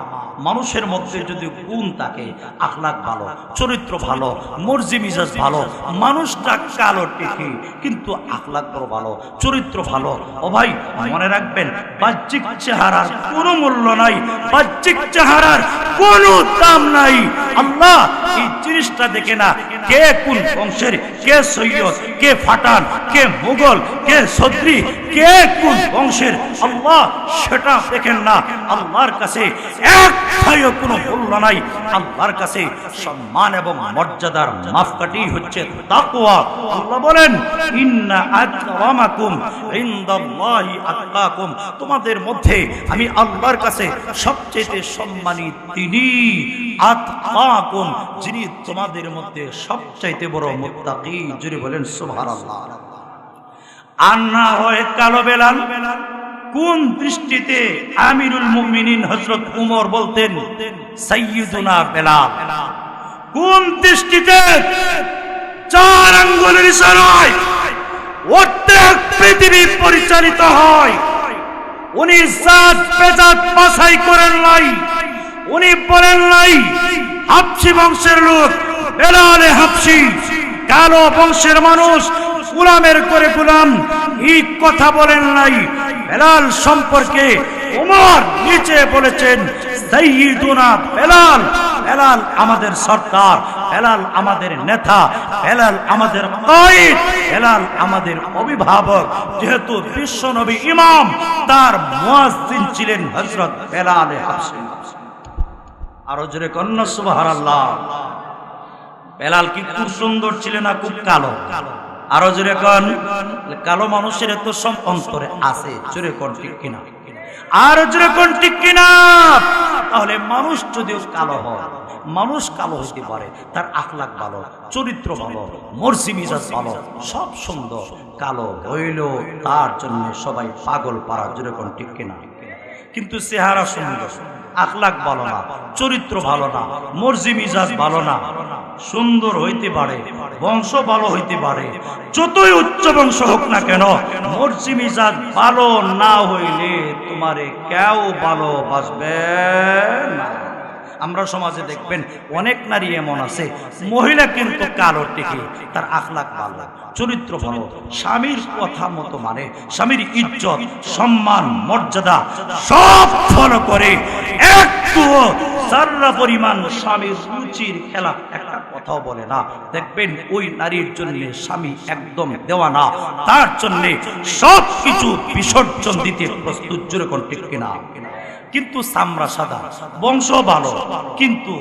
মানুষের মধ্যে যদি গুণ থাকে, আখলাক ভালো, চরিত্র ভালো, মর্জি মিজাজ ভালো, মানুষটা কালো টেকে কিন্তু আখলাক বড় ভালো, চরিত্র ভালো। ও ভাই মনে রাখবেন, বাহ্যিক চেহারার কোনো মূল্য নাই, বাহ্যিক চেহারার কোনো দাম নাই। আল্লাহ এই জিনিসটা দেখে না কে কোন বংশের, কে সৈয়দ, কে ফাটান, কে মুঘল, কে সদ্রি, কে কোন বংশের, আল্লাহ সেটা দেখেন না। আল্লাহর কাছে এক ভাইও কোনো মূল্য নাই। আল্লাহর কাছে সম্মান এবং মর্যাদার মাপকাঠি হচ্ছে তাকওয়া। আল্লাহ বলেন ইন্না আকরামাকুম ইনদাল্লাহি আতকাকুম, তোমাদের মধ্যে আমি আল্লাহর কাছে সবচেয়ে সম্মানী তিনি আতকাকুম, যিনি তোমাদের মধ্যে সবচাইতে বড় মুত্তাকি। জোরে বলেন সুবহানাল্লাহ। আর না হয় কালো বেলাল। কোন দৃষ্টিতে আমিরুল মুমিনিন হযরত উমর বলতেন সাইয়্যিদুনা বেলাল? কোন দৃষ্টিতে 4 আঙ্গুলের ইশারায় অর্ধেক পৃথিবী পরিচালিত হয়? উনি জাত বেজাত বাছাই করেন নাই, উনি বলেন নাই হাবশি বংশের লোক বেলালে হাবশি, কালো বংশের মানুষ গোলামের করে গোলাম, এই কথা বলেন নাই। বেলাল সম্পর্কে ওমর নিচে বলেছেন সাইয়্যিদুনা বেলাল। বেলাল আমাদের সরদার, বেলাল আমাদের নেতা, বেলাল আমাদের কায়েদ, বেলাল আমাদের অভিভাবক। যেহেতু বিশ্ব নবী ইমাম, তার মুয়াজ্জিন ছিলেন হযরত বেলালে হাবশি। আরো জোরে কন্না সুবহানাল্লাহ। বেলাল কি খুব সুন্দর ছিলেন না খুব কালো? আরো জোরে কোন। কালো মানুষের এত অন্তরে আছে, জোরে কোন ঠিক কিনা? আরো জোরে কোন ঠিক কিনা? তাহলে মানুষ যদিও কালো হয়, মানুষ কালো হইতে পারে, তার আখলাক ভালো, চরিত্র ভালো, মর্জি মিজাজ ভালো, সব সুন্দর, কালো হইল তার জন্য সবাই পাগল পারা। জোরে কোন ঠিক কিনা? কিন্তু চেহারা সুন্দর, আখলাক ভালো না, চরিত্র ভালো না, মর্জি মিজাজ ভালো না, সুন্দর হইতে পারে, বংশ ভালো হইতে পারে, যতই উচ্চ বংশ হোক না কেন, মর্জি মিজাজ ভালো না হইলে তোমারে কেউ ভালোবাসবে না। আমরা সমাজে দেখবেন অনেক নারী এমন আছে, মহিলা কিন্তু কালো টেকে, তার আখলাক ভালো, চরিত্র ভালো, স্বামীর কথা মতো মানে, স্বামীর ইজ্জত, সম্মান, মর্যাদা সব ফলো করে, একটু যারা পরিমাণ স্বামীর রুচির খেলাফ একটা কথাও বলে না। দেখবেন ওই নারীর জন্য স্বামী একদম দেওয়ানা, তার জন্য সব কিছু বিসর্জন দিতে প্রস্তুত। যেরকম ঠিক কিনা? কিন্তু চামড়া সাদা, বংশ ভালো, কিন্তু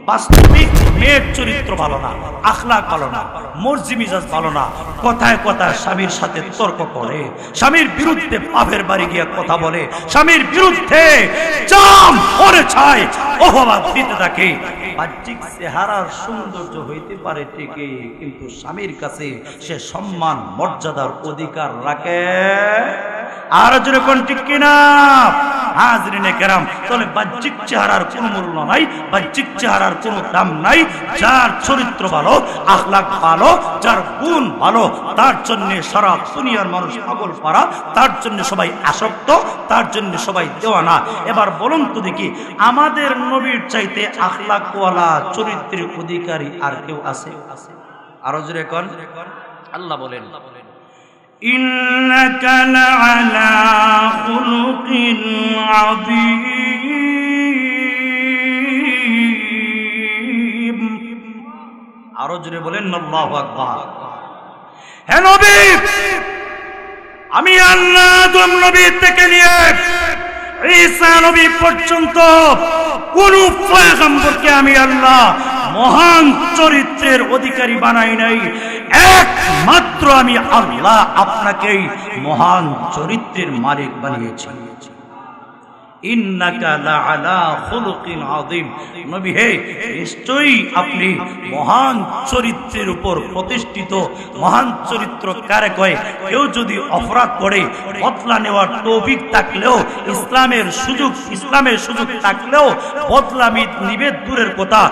বাস্তবিক মেয়ের চরিত্র ভালো না, আখলাক ভালো না, মর্জি মিজাজ ভালো না, কথায় কথায় স্বামীর সাথে তর্ক করে, স্বামীর বিরুদ্ধে পাপের বাড়ি গিয়ে কথা বলে, স্বামীর বিরুদ্ধে জাম করে ছায় অপবাদ দিতে থাকে। বাহ্যিক চেহারার সৌন্দর্য হইতে পারে ঠিকই, কিন্তু স্বামীর কাছে সে সম্মান মর্যাদার অধিকার রাখে। আর যেরকম ঠিক কিনা? হাজরিনে কেরাম, তাহলে বাহ্যিক চেহারার কোনো মূল্য নাই, বাহ্যিক চেহারার কোনো দাম নাই। যার চরিত্র ভালো, আখলাক ভালো, যার গুণ ভালো, তার জন্য সারা দুনিয়ার মানুষ পাগল পারা, তার জন্য সবাই আসক্ত, তার জন্য সবাই দেওয়ানা। এবার বলুন তো দেখি, আমাদের নবীর চাইতে আখলাকওয়ালা চরিত্রের অধিকারী আর কেউ আছে? আরো জোরে কোন। আল্লাহ বলেন ইন্নাকা লাআলা খুলুকিন আযীম। আরো জোরে বলেন আল্লাহু আকবার। হে নবী, আমি আল্লাহ আদম নবী থেকে নিয়ে ঈসা নবী পর্যন্ত কোন পয়গম্বরকে আমি আল্লাহ মহান চরিত্রের অধিকারী বানাই নাই। একমাত্র আমি আল্লাহ আপনাকেই মহান চরিত্রের মালিক বানিয়েছি। ইন্নাকা লাআলা খুলুকিন আযীম, নবী হে নিশ্চয়ই আপনি মহান চরিত্রের উপর প্রতিষ্ঠিত। মহান চরিত্র কারে কয়? কেউ যদি অপরাধ করে বদলা নেওয়ার তৌফিক থাকলেও, ইসলামের সুযোগ থাকলেও বদলা নিবে দূরের কথা,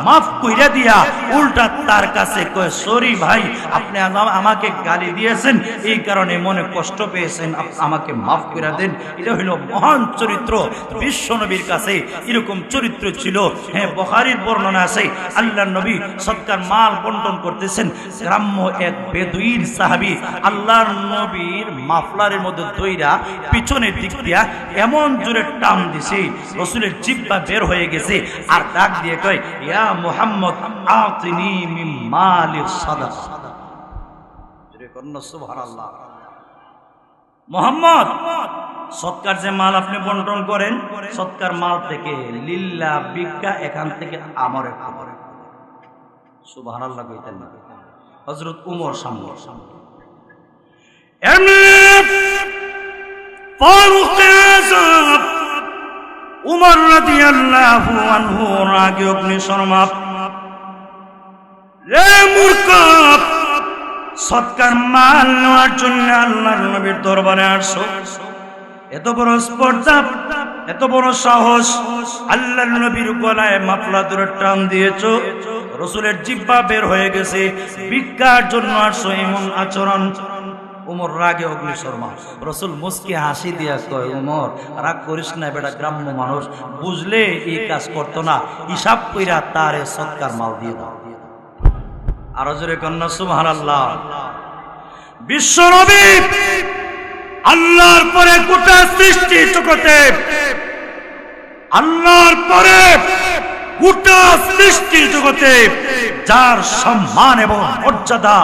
মাফ কইরা দিয়া উল্টা তার কাছে কয় সরি ভাই, আপনি আমাকে গালি দিয়েছেন, এই কারণে মনে কষ্ট পেয়েছেন, আমাকে মাফ করে দেন। এটা হলো মহান চরিত্র। বিশ্ব নবীর কাছে এরকম চরিত্র ছিল। হ্যাঁ, বুখারীর বর্ণনা আছে, আল্লাহর নবী সদকার মাল বন্টন করতেছেন, গ্রাম্য এক বেদুইন সাহাবী আল্লাহর নবীর মাফলারের মধ্যে দইরা পিছনের দিক দিয়া এমন জোরে টান দিছে, রাসূলের জিহ্বা বের হয়ে গেছে, আর ডাক দিয়ে কয়, ইয়া মুহাম্মদ আতিনি মিন মালিস সাদাকা। জোরে কন্না সুবহানাল্লাহ। মুহাম্মদ, সৎকার যে মাল আপনি বন্টন করেন, সৎকার মাল থেকে লিল্লাহ ভিক্ষা এখান থেকে আমার একটু সুবহানাল্লাহ কইতেন না। হযরত উমর সামনে ফারুক আযম উমর রাদিয়াল্লাহু আনহু রাগে অগ্নিশর্মা, রে মূর্খ, সৎকার মাল নেওয়ার জন্য আল্লাহর নবীর দরবারে আসছো, এত বড় স্পর্ধা, এত বড় সাহস, আল্লাহর নবীর গলায় মাফলা ধরে টান দিয়েছো, রাসূলের জিহ্বা বের হয়ে গেছে, ভিক্ষার জন্য আসছো, এমন আচরণ। উমর রাগে অগ্নিশর্মা। রাসূল মুস্কি হাসি দিয়া কয়, উমর রাগ করিস না বেটা, গ্রাম্য মানুষ বুঝলে এই কাজ করতো না, হিসাব কইরা তারে সৎকার মাল দিয়ে দাও। আরো জোরে কন্যা সুবহানাল্লাহ। বিশ্ব নবী আল্লাহর পরে গোটা সৃষ্টি জগতে, আল্লাহর পরে গোটা সৃষ্টি জগতে যার সম্মান এবং মর্যাদা,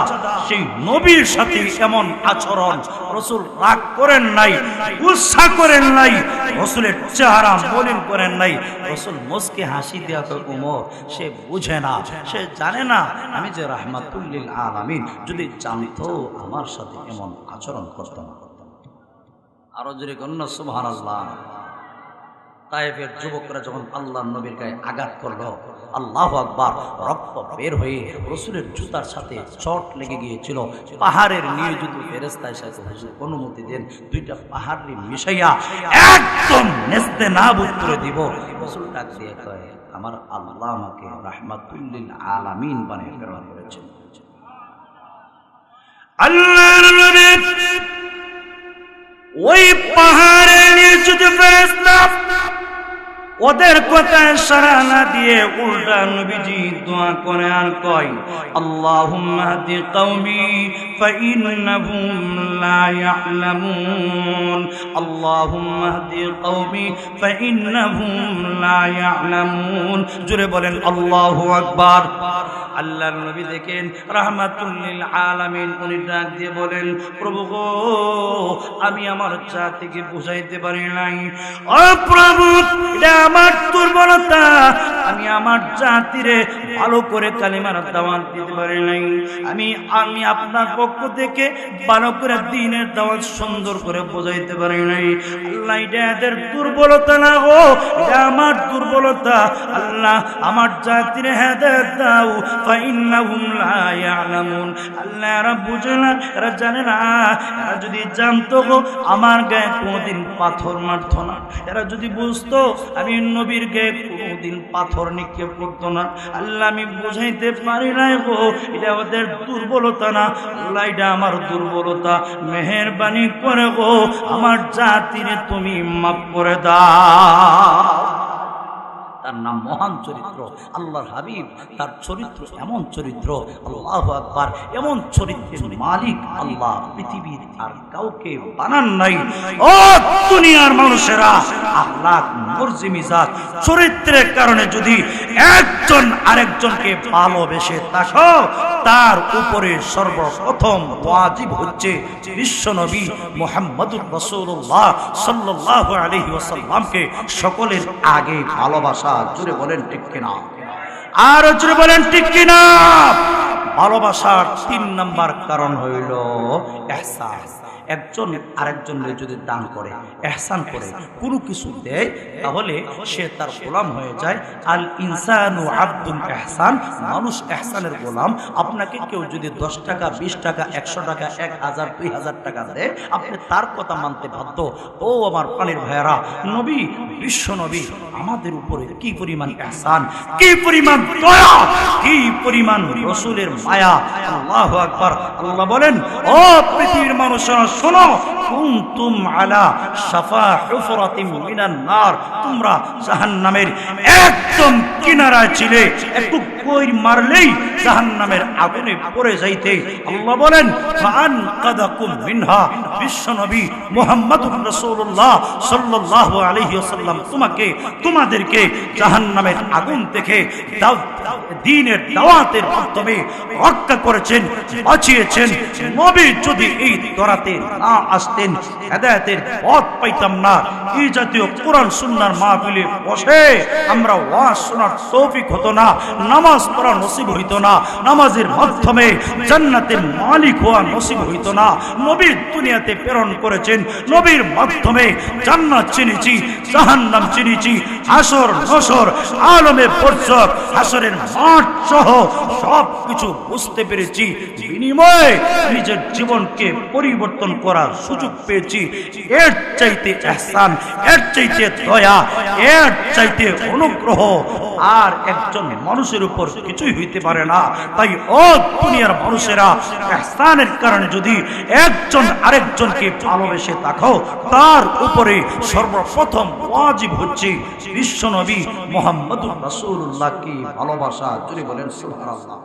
সেই নবীর সাথে এমন আচরণ রাসূল রাগ করেন নাই, গুসা করেন নাই, রাসূলের চেহারা মলিন করেন নাই। রাসূল মুস্কি হাসি দিয়া কয়, উমর সে বুঝে না, সে জানে না আমি যে রাহমাতুল লিল আলামিন, যদি জানতো আমার সাথে এমন আচরণ করতো না। আরো জোরে কন্যা সুবহানাল্লাহ। তায়েফের যুবকরা যখন আল্লাহর নবীর গায়ে আঘাত করলো, আল্লাহু আকবার, রক্ত বের হয়ে রাসূলের জুতার সাথে চট লেগে গিয়েছিল। পাহাড়ের নিয়ে যদি ফেরেশতা এসে হুজুর অনুমতি দেন, দুইটা পাহাড়ি মিশাইয়া একদম নেস্তে নাবুদ করে দিব। রাসূল ডাক দিয়ে কয়, আমার আল্লাহ আমাকে রাহমাতুল লিল আলামিন বানিয়ে প্রেরণ করেছেন। আল্লাহর নবী ওই পাহাড়ের নিয়ে যদি ফেরেশতা ওদের কথায় সাড়া না দিয়ে উল্টা নবীজি দোয়া করে আর কয়, আল্লাহুম্মা হাদি কওমি ফাইন্নাহুম লা ইয়ালামুন, আল্লাহুম্মা হাদি কওমি ফাইন্নাহুম লা ইয়ালামুন। জোরে বলেন আল্লাহু আকবার। আল্লাহর নবী দেখেন রাহমাতুল লিল আলামিন, উনি ডাক দিয়ে বলেন, প্রভু গো, আমি আমার জাতিকে বুঝাইতে পারি নাই, ও প্রভু আমার দুর্বলতা, আমি আমার জাতিরে ভালো করে কালিমার দাওয়াত দিতে পারি নাই, আমি আপনার পক্ষ থেকে ভালো করে দ্বীনের দাওয়াত সুন্দর করে বোঝাইতে পারি নাই। আল্লাহ এটা এদের দুর্বলতা না গো, এটা আমার দুর্বলতা। আল্লাহ আমার জাতিরে হেদায়েত দাও, ফাইন্নাহুম লা ইয়ালামুন। আল্লাহ এরা বুঝে না, এরা জানে না, এরা যদি জানতো গো আমার গায়ে কোনোদিন পাথর মারতো না, এরা যদি বুঝতো আমি নবীর গায়ে কোনোদিন পাথর নিক্ষেপ করতো না। আল্লাহ আমি বুঝাইতে পারি নাই গো, এটা ওদের দুর্বলতা না, আল্লাহ এটা আমার দুর্বলতা, মেহেরবানি করে গো আমার জাতিরে তুমি মাফ করে দাও। তার নাম মহান চরিত্র, আল্লাহর হাবিব, তার চরিত্র এমন চরিত্র, আল্লাহু আকবার, এমন চরিত্রের মালিক আল্লাহ পৃথিবীর আর কাউকে বানান নাই। ও দুনিয়ার মানুষেরা, আখলাক, মর্জি, মিজাজ, চরিত্রের কারণে যদি একজন আরেকজনকে ভালোবেসে থাকো, তার উপরে সর্বপ্রথম ওয়াজিব হচ্ছে বিশ্বনবী মুহাম্মদুর রাসূলুল্লাহ সাল্লাল্লাহু আলাইহি ওয়াসাল্লামকে সকলের আগে ভালোবাসা। জোরে বলেন ঠিক কিনা? আর জোরে বলেন ঠিক কিনা? ভালোবাসার 3 নাম্বার কারণ হইল ইহসান। একজন আরেকজনের যদি দান করে, ইহসান করে, কোনো কিছু দেয়, তাহলে সে তার গোলাম হয়ে যায়। আল ইনসানু আব্দুল ইহসান, মানুষ ইহসানের গোলাম। আপনাকে কেউ যদি 10 টাকা, 20 টাকা, 100 টাকা, 1000, 2000 টাকা দেয়, আপনি তার কথা মানতে বাধ্য। ও আমার প্রাণের ভাইয়েরা, নবী, বিশ্ব নবী আমাদের উপরে কি পরিমাণ ইহসান, কি পরিমাণ দয়া, কি পরিমাণ রাসূলের মায়া। আল্লাহু আকবার। আল্লাহ বলেন, ও পৃথিবীর মানুষেরা শোনো, কুনতুম আলা শাফা হুফরাতিন মিনান নার, তোমরা জাহান্নামের একদম কিনারায় ছিলে, একটু কইর মারলেই জাহান্নামের আগুনে পড়ে যাইতে। আল্লাহ বলেন, ফাআনকাদাকুম মিনহা, বিশ্ব নবী মুহাম্মদুর রাসূলুল্লাহ সাল্লাল্লাহু আলাইহি ওয়াসাল্লাম তোমাদেরকে জাহান্নামের আগুন থেকে দ্বীনের দাওয়াতের মাধ্যমে রক্ষা করেছেন, বাঁচিয়েছেন। নবী যদি এই দরাতে না আসতেন, হেদায়েতের পথ পাইতাম না। এই জাতীয় কোরআন সুন্নাহর মাহফিলে বসে আমরা ওয়াজ শোনার তৌফিক হতো না, নামাজ পড়া নসিব হইতো না, নামাজের মাধ্যমে জান্নাতের মালিক হওয়া নসিব হইতো না। নবী দুনিয়াতে প্রেরণ করেছেন, নবীর মাধ্যমে জান্নাত চিনেছি, জাহান্নাম চিনেছি, হাসর নসর আলমে বরজখ, হাসরের মাঠ সহ সব কিছু বুঝতে পেরেছি। বিনিময়ে নিজের জীবনকে পরিবর্তন করার সুযোগ পেয়েছি। এর চাইতে ইহসান, এর চাইতে দয়া, এর চাইতে অনুগ্রহ আর একজন মানুষের উপর কিছুই হইতে পারে না। তাই ও দুনিয়ার মানুষেরা, ইহসানের কারণে যদি একজন আরেকজনকে ভালোবেসে থাকো, তার উপরে সর্বপ্রথম ওয়াজিব হচ্ছে বিশ্বনবী মুহাম্মদুর রাসূলুল্লাহকে ভালোবাসা। জোরে বলেন সুবহানাল্লাহ।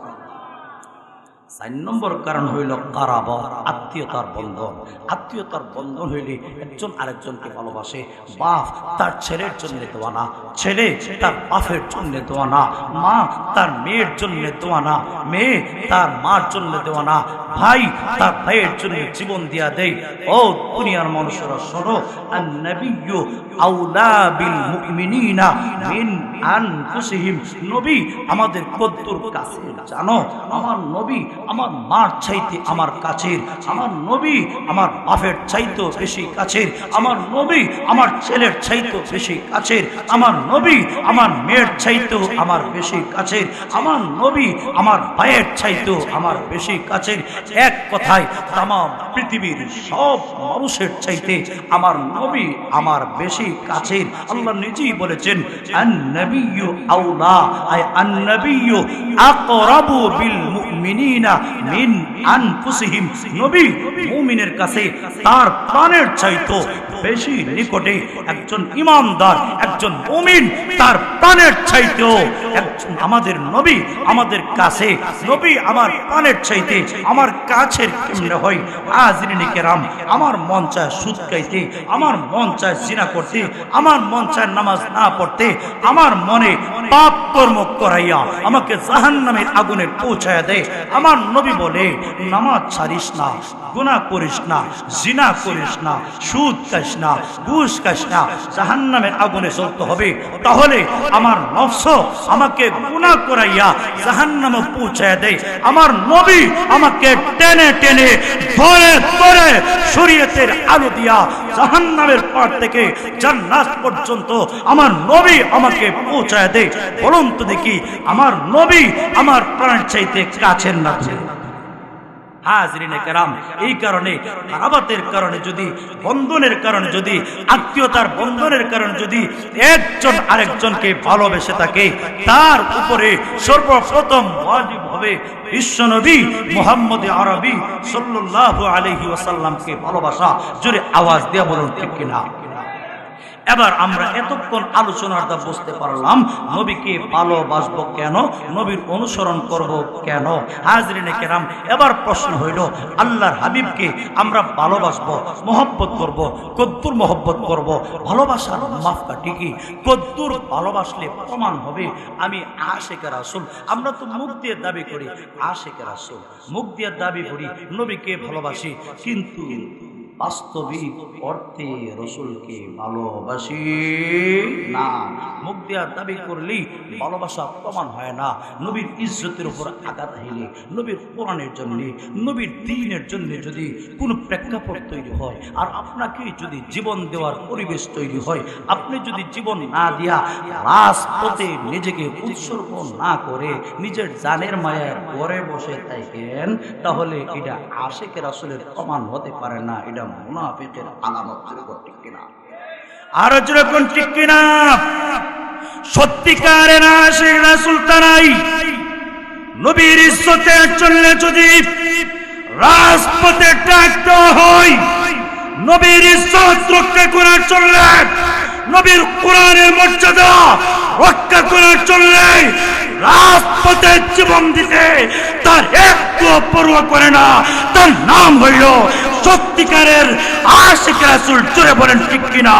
4 নম্বর কারণ হইল কারাবা, আত্মীয়তার বন্ধন। আত্মীয়তার বন্ধন হইলে একজন আরেকজনকে ভালোবাসে। বাপ তার ছেলের জন্য দোয়া না, ছেলে তার বাপের জন্য দোয়া না, মা তার মেয়ের জন্য দোয়া না, মেয়ে তার মার জন্য দোয়া না, ভাই তার ভাইয়ের জন্য জীবন দিয়া দেয়। ও দুনিয়ার মানুষেরা শোনো, আন-নাবিয়্যু আওলা বিল মুমিনিনা মিন আনফুসিহিম। নবী আমাদের কদ্দুর কাছে জানো? আমার নবী আমার মার চাইতে আমার কাছের, আমার নবী আমার বাপের চাইতে বেশি কাছের, আমার নবী আমার ছেলের চাইতে বেশি কাছের, আমার নবী আমার মেয়ের চাইতে আমার বেশি কাছের, আমার নবী আমার ভাইয়ের চাইতে আমার বেশি কাছের। এক কথায় তামাম পৃথিবীর সব মানুষের চাইতে আমার নবী আমার বেশি কাছের। আল্লাহ নিজেই বলেছেন, আন-নাবিয়্যু আওলা, আই আন-নাবিয়্যু আকরাবু বিল মুমিনিনা মিন আনফুসিহিম। নবী মুমিনের কাছে তার প্রাণের চাইতে বেশি নিকটে। একজন ঈমানদার, একজন মুমিন তার প্রাণের চাইতেও একজন আমাদের নবী আমাদের কাছে। নবী আমার প্রাণের চাইতে আমার কাছের কেমনে হয়? হাজরিনে কেরাম, আমার মন চায় সুদ খাইতে, আমার মন চায় জিনা করতে, আমার মন চায় নামাজ না পড়তে, আমার মনে পাপ কর্ম করাইয়া আমাকে জাহান্নামের আগুনে পৌঁছায়া দেয়। আমার নবী বলে, নামাজ ছাড়িস না, গুনাহ করিস না, জিনা করিস না, সুদ খাস না, ঘুষ খাস না, জাহান্নামের আগুনে জ্বলতে হবে। তাহলে আমার নফস আমাকে গুনাহ করাইয়া জাহান্নামে পৌঁছায়া দেয়। আমার নবী আমাকে টেনে টেনে ধরে ধরে শরীয়তের আলো দিয়া জাহান্নামের পার থেকে জান্নাত পর্যন্ত আমার নবী আমাকে পৌঁছায় দেয়। বলুন তো দেখি, আমার নবী আমার প্রাণ চাইতে কাছের না? হাজরিনে কেরাম, এই কারণে কারাবাতের কারণে যদি, বন্ধনের কারণে যদি, আত্মীয়তার বন্ধনের কারণে যদি একজন আরেকজনকে ভালোবেসে থাকে, তার উপরে সর্বপ্রথম ওয়াজিব হবে বিশ্বনবী মুহাম্মদ আরবি সাল্লাল্লাহু আলাইহি ওয়াসাল্লামকে ভালোবাসা। জোরে আওয়াজ দিয়ে বলুন ঠিক কিনা? এবার আমরা এতক্ষণ আলোচনার দ্বারা বুঝতে পারলাম নবীকে ভালোবাসবো কেন, নবীর অনুসরণ করব কেন। হাজরিনে কেরাম, এবার প্রশ্ন হইল, আল্লাহর হাবিবকে আমরা ভালোবাসবো, মহব্বত করব, কদ্দুর মহব্বত করব? ভালোবাসার মাপকাঠি কি? কদ্দুর ভালোবাসলে প্রমাণ হবে আমি আশিকে রাসূল? আমরা তো মুখ দিয়ে দাবি করি আশিকে রাসূল, মুখ দিয়ে দাবি করি নবীকে ভালোবাসি, কিন্তু বাস্তবিক অর্থে রসুলকে ভালোবাসি না। মুখ দিয়া দাবি করলেই ভালোবাসা প্রমাণ হয় না। নবীর ইজ্জতের উপর আঘাত হাইলে, নবীর কোরআনের জন্য, নবীর দ্বীনের জন্য যদি কোনো প্রেক্ষাপট তৈরি হয় আর আপনাকে যদি জীবন দেওয়ার পরিবেশ তৈরি হয়, আপনি যদি জীবন না দিয়া রাজপথে নিজেকে উৎসর্গ না করে নিজের জানের মায়ায় ঘরে বসে থাকেন, তাহলে এটা আশিকের রাসূলের প্রমাণ হতে পারে না, এটা মুনাফিকের আলামত। ঠিক কিনা? আরো যেরকম ঠিক কিনা? সত্যিকারের আশিক রাসূল তারাই নবীর ইজ্জতের জন্য যদি রাজপথে ডাকতে হয়, নবীর ইজ্জত রক্ষা করার জন্য, নবীর কোরআনের মর্যাদা রক্ষা করার জন্য রাজপথে জীবন দিতে তার একটু পরোয়া করে না, তার নাম হইল সত্যিকারের আশিক রাসূল। জোরে বলেন ঠিক কিনা?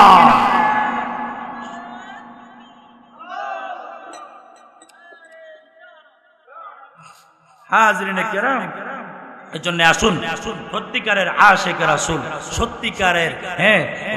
হাজরিনে কেরাম, এজন্য আসুন সত্যিকারের আশিক রাসূল, সত্যিকারের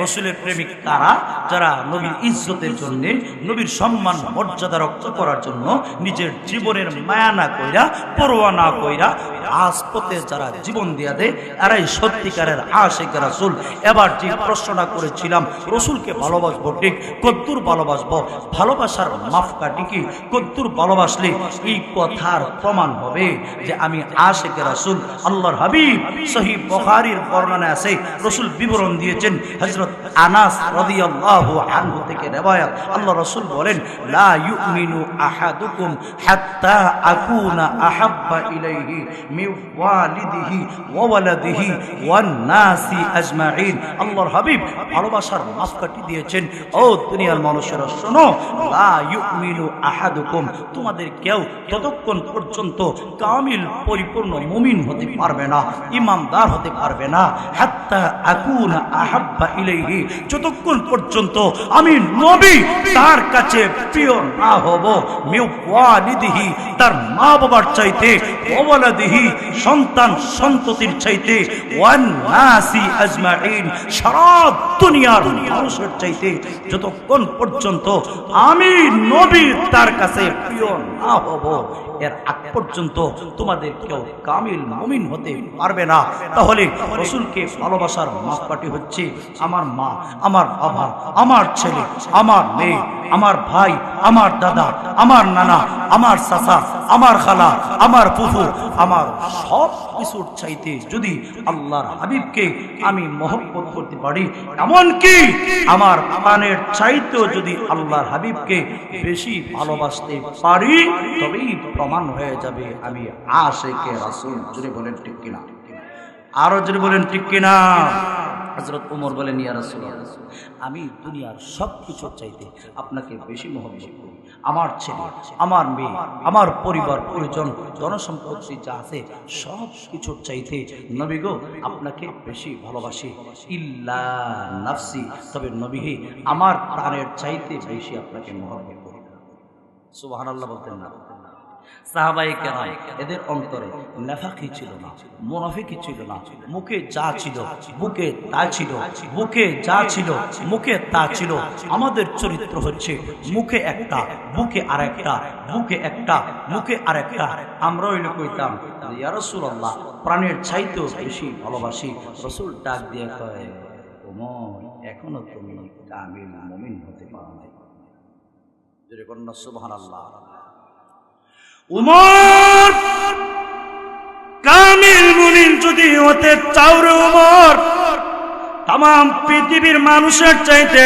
রাসূলের প্রেমিক তারা যারা নবীর ইজ্জতের জন্য, নবীর সম্মান মর্যাদা রক্ষা করার জন্য নিজের জীবনের মায়া না কইরা, পরোয়া না কইরা রাজপথে যারা জীবন দিয়া দেয়, এরাই সত্যিকারের আশিক রাসূল। এবার যে প্রশ্নটা করেছিলাম, রাসূলকে ভালোবাসবো ঠিক, কদ্দুর ভালোবাসবো, ভালোবাসার মাপকাঠি কি, কদ্দুর ভালোবাসলে এই কথার প্রমাণ হবে যে আমি আশিক রাসূল। আল্লাহর হাবিব সহিহ বুখারীর বর্ণনায় আছে, রাসূল বিবরণ দিয়েছেন হযরত আনাস রাদিয়াল্লাহু আনহু থেকে riwayat। আল্লাহ রাসূল বলেন, লা ইউমিনু আহাদুকুম হাত্তা আকুনা আহাব্বা ইলাইহি মিন ওয়ালিদিহি ওয়া ওয়ালাদিহি ওয়ান নাসি আজমাইন। আল্লাহর হাবিব ভালোবাসার মাপকাঠি দিয়েছেন, ও দুনিয়ার মানুষেরা শোনো, লা ইউমিনু আহাদুকুম, তোমাদের কেউ ততক্ষণ পর্যন্ত কামিল পরিপূর্ণ মুমিন হতে পারবে না, ইমানদার হতে পারবে না, হাত্তা আকুনা আহাব্বা ইলাইহি, যতক্ষণ পর্যন্ত আমি নবী তার কাছে প্রিয় না হব, মিন ওয়ালিদিহি, তার মা বাবার চাইতে, ওয়া ওয়ালাদিহি, সন্তান সন্ততির চাইতে, ওয়ান নাসি আজমাইন, সারা দুনিয়ার মানুষের চাইতে যতক্ষণ পর্যন্ত আমি নবী তার কাছে প্রিয় না হব, এর আগ পর্যন্ত তোমাদের কেউ কামিল মুমিন হতে পারবে না। তাহলে রাসূলকে ভালোবাসার মাপকাঠি হচ্ছে আমার মা, আমার বাবা, আমার ছেলে, আমার মেয়ে, আমার ভাই, আমার দাদা, আমার নানা, আমার চাচা, আমার খালা, আমার ফুফু, আমার সব কিছুর চাইতে যদি আল্লাহর হাবিবকে আমি মহব্বত করতে পারি, এমনকি আমার প্রাণের চাইতেও যদি আল্লাহর হাবিবকে বেশি ভালোবাসতে পারি, তবেই প্রমাণ হয়ে যাবে আমি আশিকে রাসূল। জোরে বলেন ঠিক কিনা? আরো জোরে বলেন ঠিক কিনা? হযরত ওমর বলেন, ইয়া রাসূলুল্লাহ, আমি দুনিয়ার সব কিছুর চাইতে আপনাকে বেশি মহব্বত করি, আমার ছেলে, আমার মেয়ে, আমার পরিবার পরিজন, জনসম্পত্তি যা আছে সব কিছুর চাইতে নবী গো আপনাকে বেশি ভালোবাসি, ইল্লা নাফসি, তবে নবী হে আমার প্রাণের চাইতে বেশি আপনাকে মহব্বত করি। সুবহানাল্লাহ বলতেন না? সাহাবায়ে কেরাম এদের অন্তরে নেফাকি ছিল না, মুনাফিকি ছিল না, মুখে যা ছিল বুকে তা ছিল, বুকে যা ছিল মুখে তা ছিল। আমাদের চরিত্র হচ্ছে মুখে একটা, বুকে আরেকটা, বুকে একটা, মুখে আরেকটা। আমরা হইলে কইতাম, ইয়া রাসূলুল্লাহ, প্রাণের চাইতেও বেশি ভালোবাসি। রাসূল ডাক দিয়ে কয়, ওমর, এখনো তুমি কামিল মুমিন হতে পারো নাই। জোরে বলেন না সুবহানাল্লাহ। উমর, কামিল মুমিন যদি হতে চাও রে উমর, तमाम পৃথিবীর মানুষের চাইতে,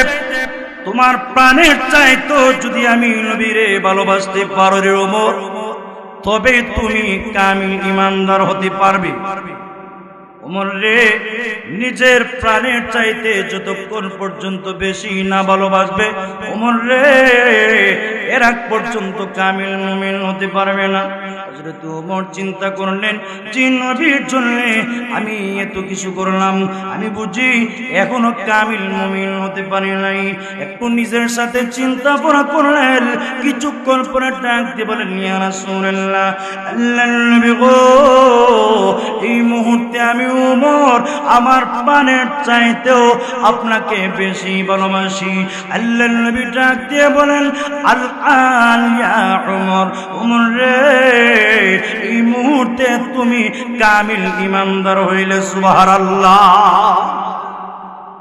তোমার প্রাণের চাইতো যদি আমি নবীরে ভালোবাসতে পারো রে উমর, তবে তুমি কামিল ঈমানদার হতে পারবে। উমর রে, নিজের প্রাণের চাইতে যতক্ষণ পর্যন্ত বেশি না ভালোবাসবে, উমর রে এর আগ পর্যন্ত কামিল মুমিন হতে পারবে না। হযরত ওমর চিন্তা করলেন, যে নবীর জন্য আমি এত কিছু করলাম, আমি বুঝি এখনো কামিল মুমিন হতে পারি নাই। একটু নিজের সাথে চিন্তা ভাবনা করলেন, কিছুক্ষণ পরে ডাক দিয়ে বলেন, ইয়া রাসূলুল্লাহ, আল্লাহর নবী গো, এই মুহূর্তে আমি ওমর আমার প্রাণের চাইতেও আপনাকে বেশি ভালোবাসি। আল্লাহর নবী ডাক দিয়ে বলেন, আল আন ইয়া ওমর, ওমর রে, এই মুহূর্তে তুমি কামিল ঈমানদার হইলে সুবহানাল্লাহ।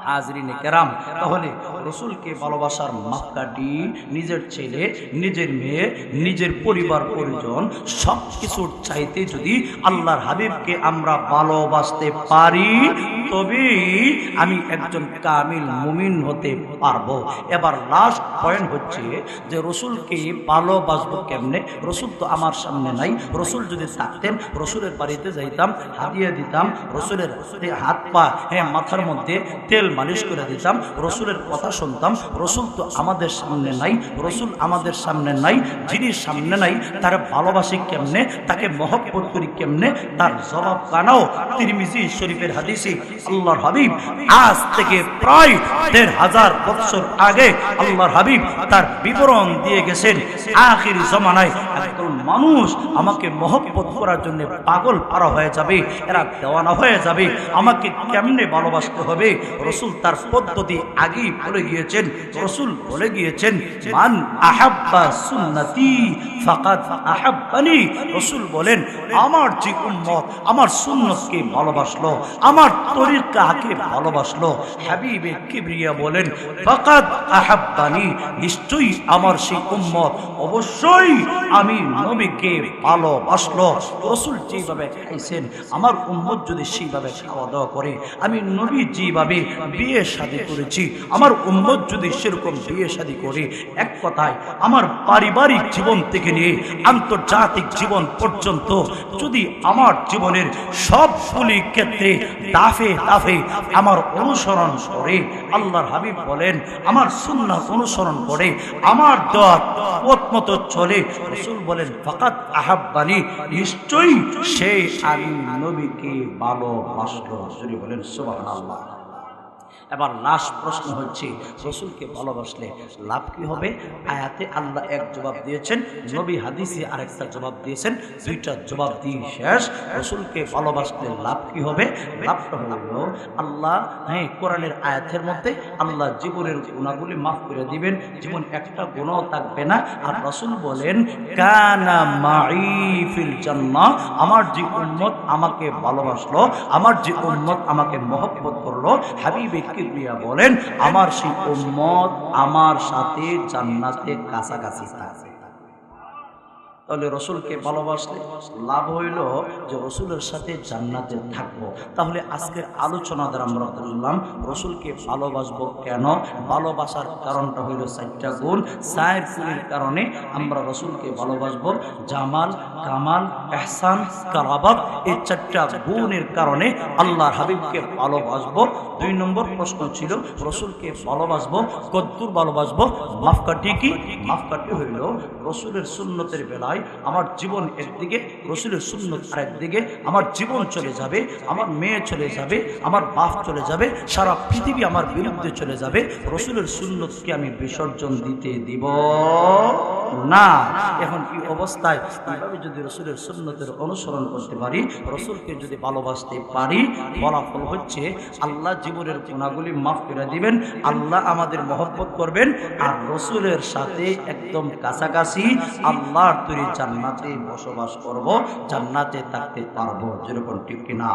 হাজরিনে কেরাম, তাহলে রসুলকে ভালোবাসার মাপকাঠি নিজের ছেলে, নিজের মেয়ে, নিজের পরিবার পরিজন সব কিছুর চাইতে যদি আল্লাহর হাবিবকে আমরা ভালোবাসতে পারি, তবেই আমি একজন কামিল মুমিন হতে পারবো। এবার লাস্ট পয়েন্ট হচ্ছে যে রসুলকে ভালোবাসবো কেমনে? রসুল তো আমার সামনে নাই। রসুল যদি থাকতেন, রসুলের বাড়িতে যাইতাম, হাদিয়া দিতাম, রসুলের হাত পা মাথার মধ্যে তেল মালিশ করে দিতাম, রসুলের কথা শুনতাম। রসুল তো আমাদের সামনে নাই, রসুল আমাদের সামনে নাই। যিনি সামনে নাই তার ভালোবাসি কেমনে, তাকে মহব্বত করি কেমনে, তার জবাব কানাও তিরমিজি শরীফের হাদিসে আল্লাহর হাবিব আজ থেকে প্রায় ১৫০০ বছর আগে আল্লাহর হাবিব তার বিবরণ দিয়ে গেছেন। আখির জমানায় একদল মানুষ আমাকে মহব্বত করার জন্য পাগল পারা হয়ে যাবে, এরা দেওয়ানা হয়ে যাবে। আমাকে কেমনে ভালোবাসতে হবে রসুল তার পদ্ধতি আগেই বলে গিয়েছেন। রসুল বলে গিয়েছেন, মান আহাব্বা সুন্নতি ফাকাদ আহাব্বানি। রসুল বলেন, আমার যে উম্মত আমার সুন্নতকে ভালোবাসলো, আমার তরিকাকে ভালোবাসলো, হাবিবে কিবরিয়া বলেন, ফাকাদ আহাব্বানি, নিশ্চয়ই আমার সেই উম্মত অবশ্যই আমি নবীকে ভালোবাসলো। রসুল যেভাবে খাইছেন, আমার উম্মত যদি সেইভাবে খাওয়া দাওয়া করে, আমি নবী যেভাবে বিয়ে শাদী করেছি, আমার উম্মত যদি সেরকম বিয়ে শাদী করে, এক কথায় আমার পারিবারিক জীবন থেকে নিয়ে আন্তর্জাতিক জীবন পর্যন্ত যদি আমার জীবনের সবগুলি ক্ষেত্রে দাফে দাফে আমার অনুসরণ করে, আল্লাহর হাবিব বলেন আমার সুন্নাহ অনুসরণ করে, আমার দোয়া পথ মতো চলে, রাসূল বলেন ফাকাত আহাব্বানি, নিশ্চয়ই সে আমি নবীকে ভালোবাসলো। রাসূল বলেন সুবহানাল্লাহ। এবার লাস্ট প্রশ্ন হচ্ছে, রসুলকে ভালোবাসলে লাভ কি হবে? আয়াতে আল্লাহ এক জবাব দিয়েছেন, নবী হাদিসে আরেকটা জবাব দিয়েছেন, দুইটা জবাব দিয়ে শেষ। রসুলকে ভালোবাসলে লাভ কি হবে? লাভটা হলো আল্লাহ কোরআনের আয়াতের মধ্যে আল্লাহ জীবনের গুণাগুলি মাফ করে দিবেন, জীবন একটা গুণও থাকবে না। আর রসুল বলেন, কানা মাই ফিল জান্নাহ, আমার যে উম্মত আমাকে ভালোবাসলো, আমার যে উম্মত আমাকে মহব্বত করলো, হাবিবে কিবরিয়া বলেন আমার সেই উম্মত আমার সাথে জান্নাতে কাছাকাছি থাকবে। তাহলে রসুলকে ভালোবাসলে লাভ হইল যে রসুলের সাথে জান্নাতে থাকবো। তাহলে আজকের আলোচনা দ্বারা আমরা বললাম রসুলকে ভালোবাসবো কেন। ভালোবাসার কারণটা হইল 4টা গুণ। 4 গুণের কারণে আমরা রসুলকে ভালোবাসবো। জামাল, কামাল, ইহসান, কারাবাত, এই 4টা গুণের কারণে আল্লাহর হাবিবকে ভালোবাসবো। 2 নম্বর প্রশ্ন ছিল রসুলকে ভালোবাসবো কদ্দুর ভালোবাসবো, মাপকাঠি কি? মাপকাঠি হইল রসুলের সুন্নতের বেলায় আমার জীবন একদিকে, রসুলের সুন্নত আরেকদিকে, আমার জীবন চলে যাবে, আমার মেয়ে চলে যাবে, আমার বাপ চলে যাবে, সারা পৃথিবী আমার বিরুদ্ধে চলে যাবে। রসুলের সুন্নতকে আমি বিসর্জন দিতে দিব না। এখন এই অবস্থায় এইভাবে যদি রসুলের সুন্নতের অনুসরণ করতে পারি, রসুলকে যদি ভালোবাসতে পারি, ফলাফল হচ্ছে আল্লাহ জীবনের গুনাহগুলি মাফ করে দিবেন, আল্লাহ আমাদের মহব্বত করবেন, আর রসুলের সাথে একদম কাছাকাছি আল্লাহর তৈরি জান্নাতে বসবাস করব, জান্নাতে থাকতে পারবো। যেরকম ঠিক কিনা?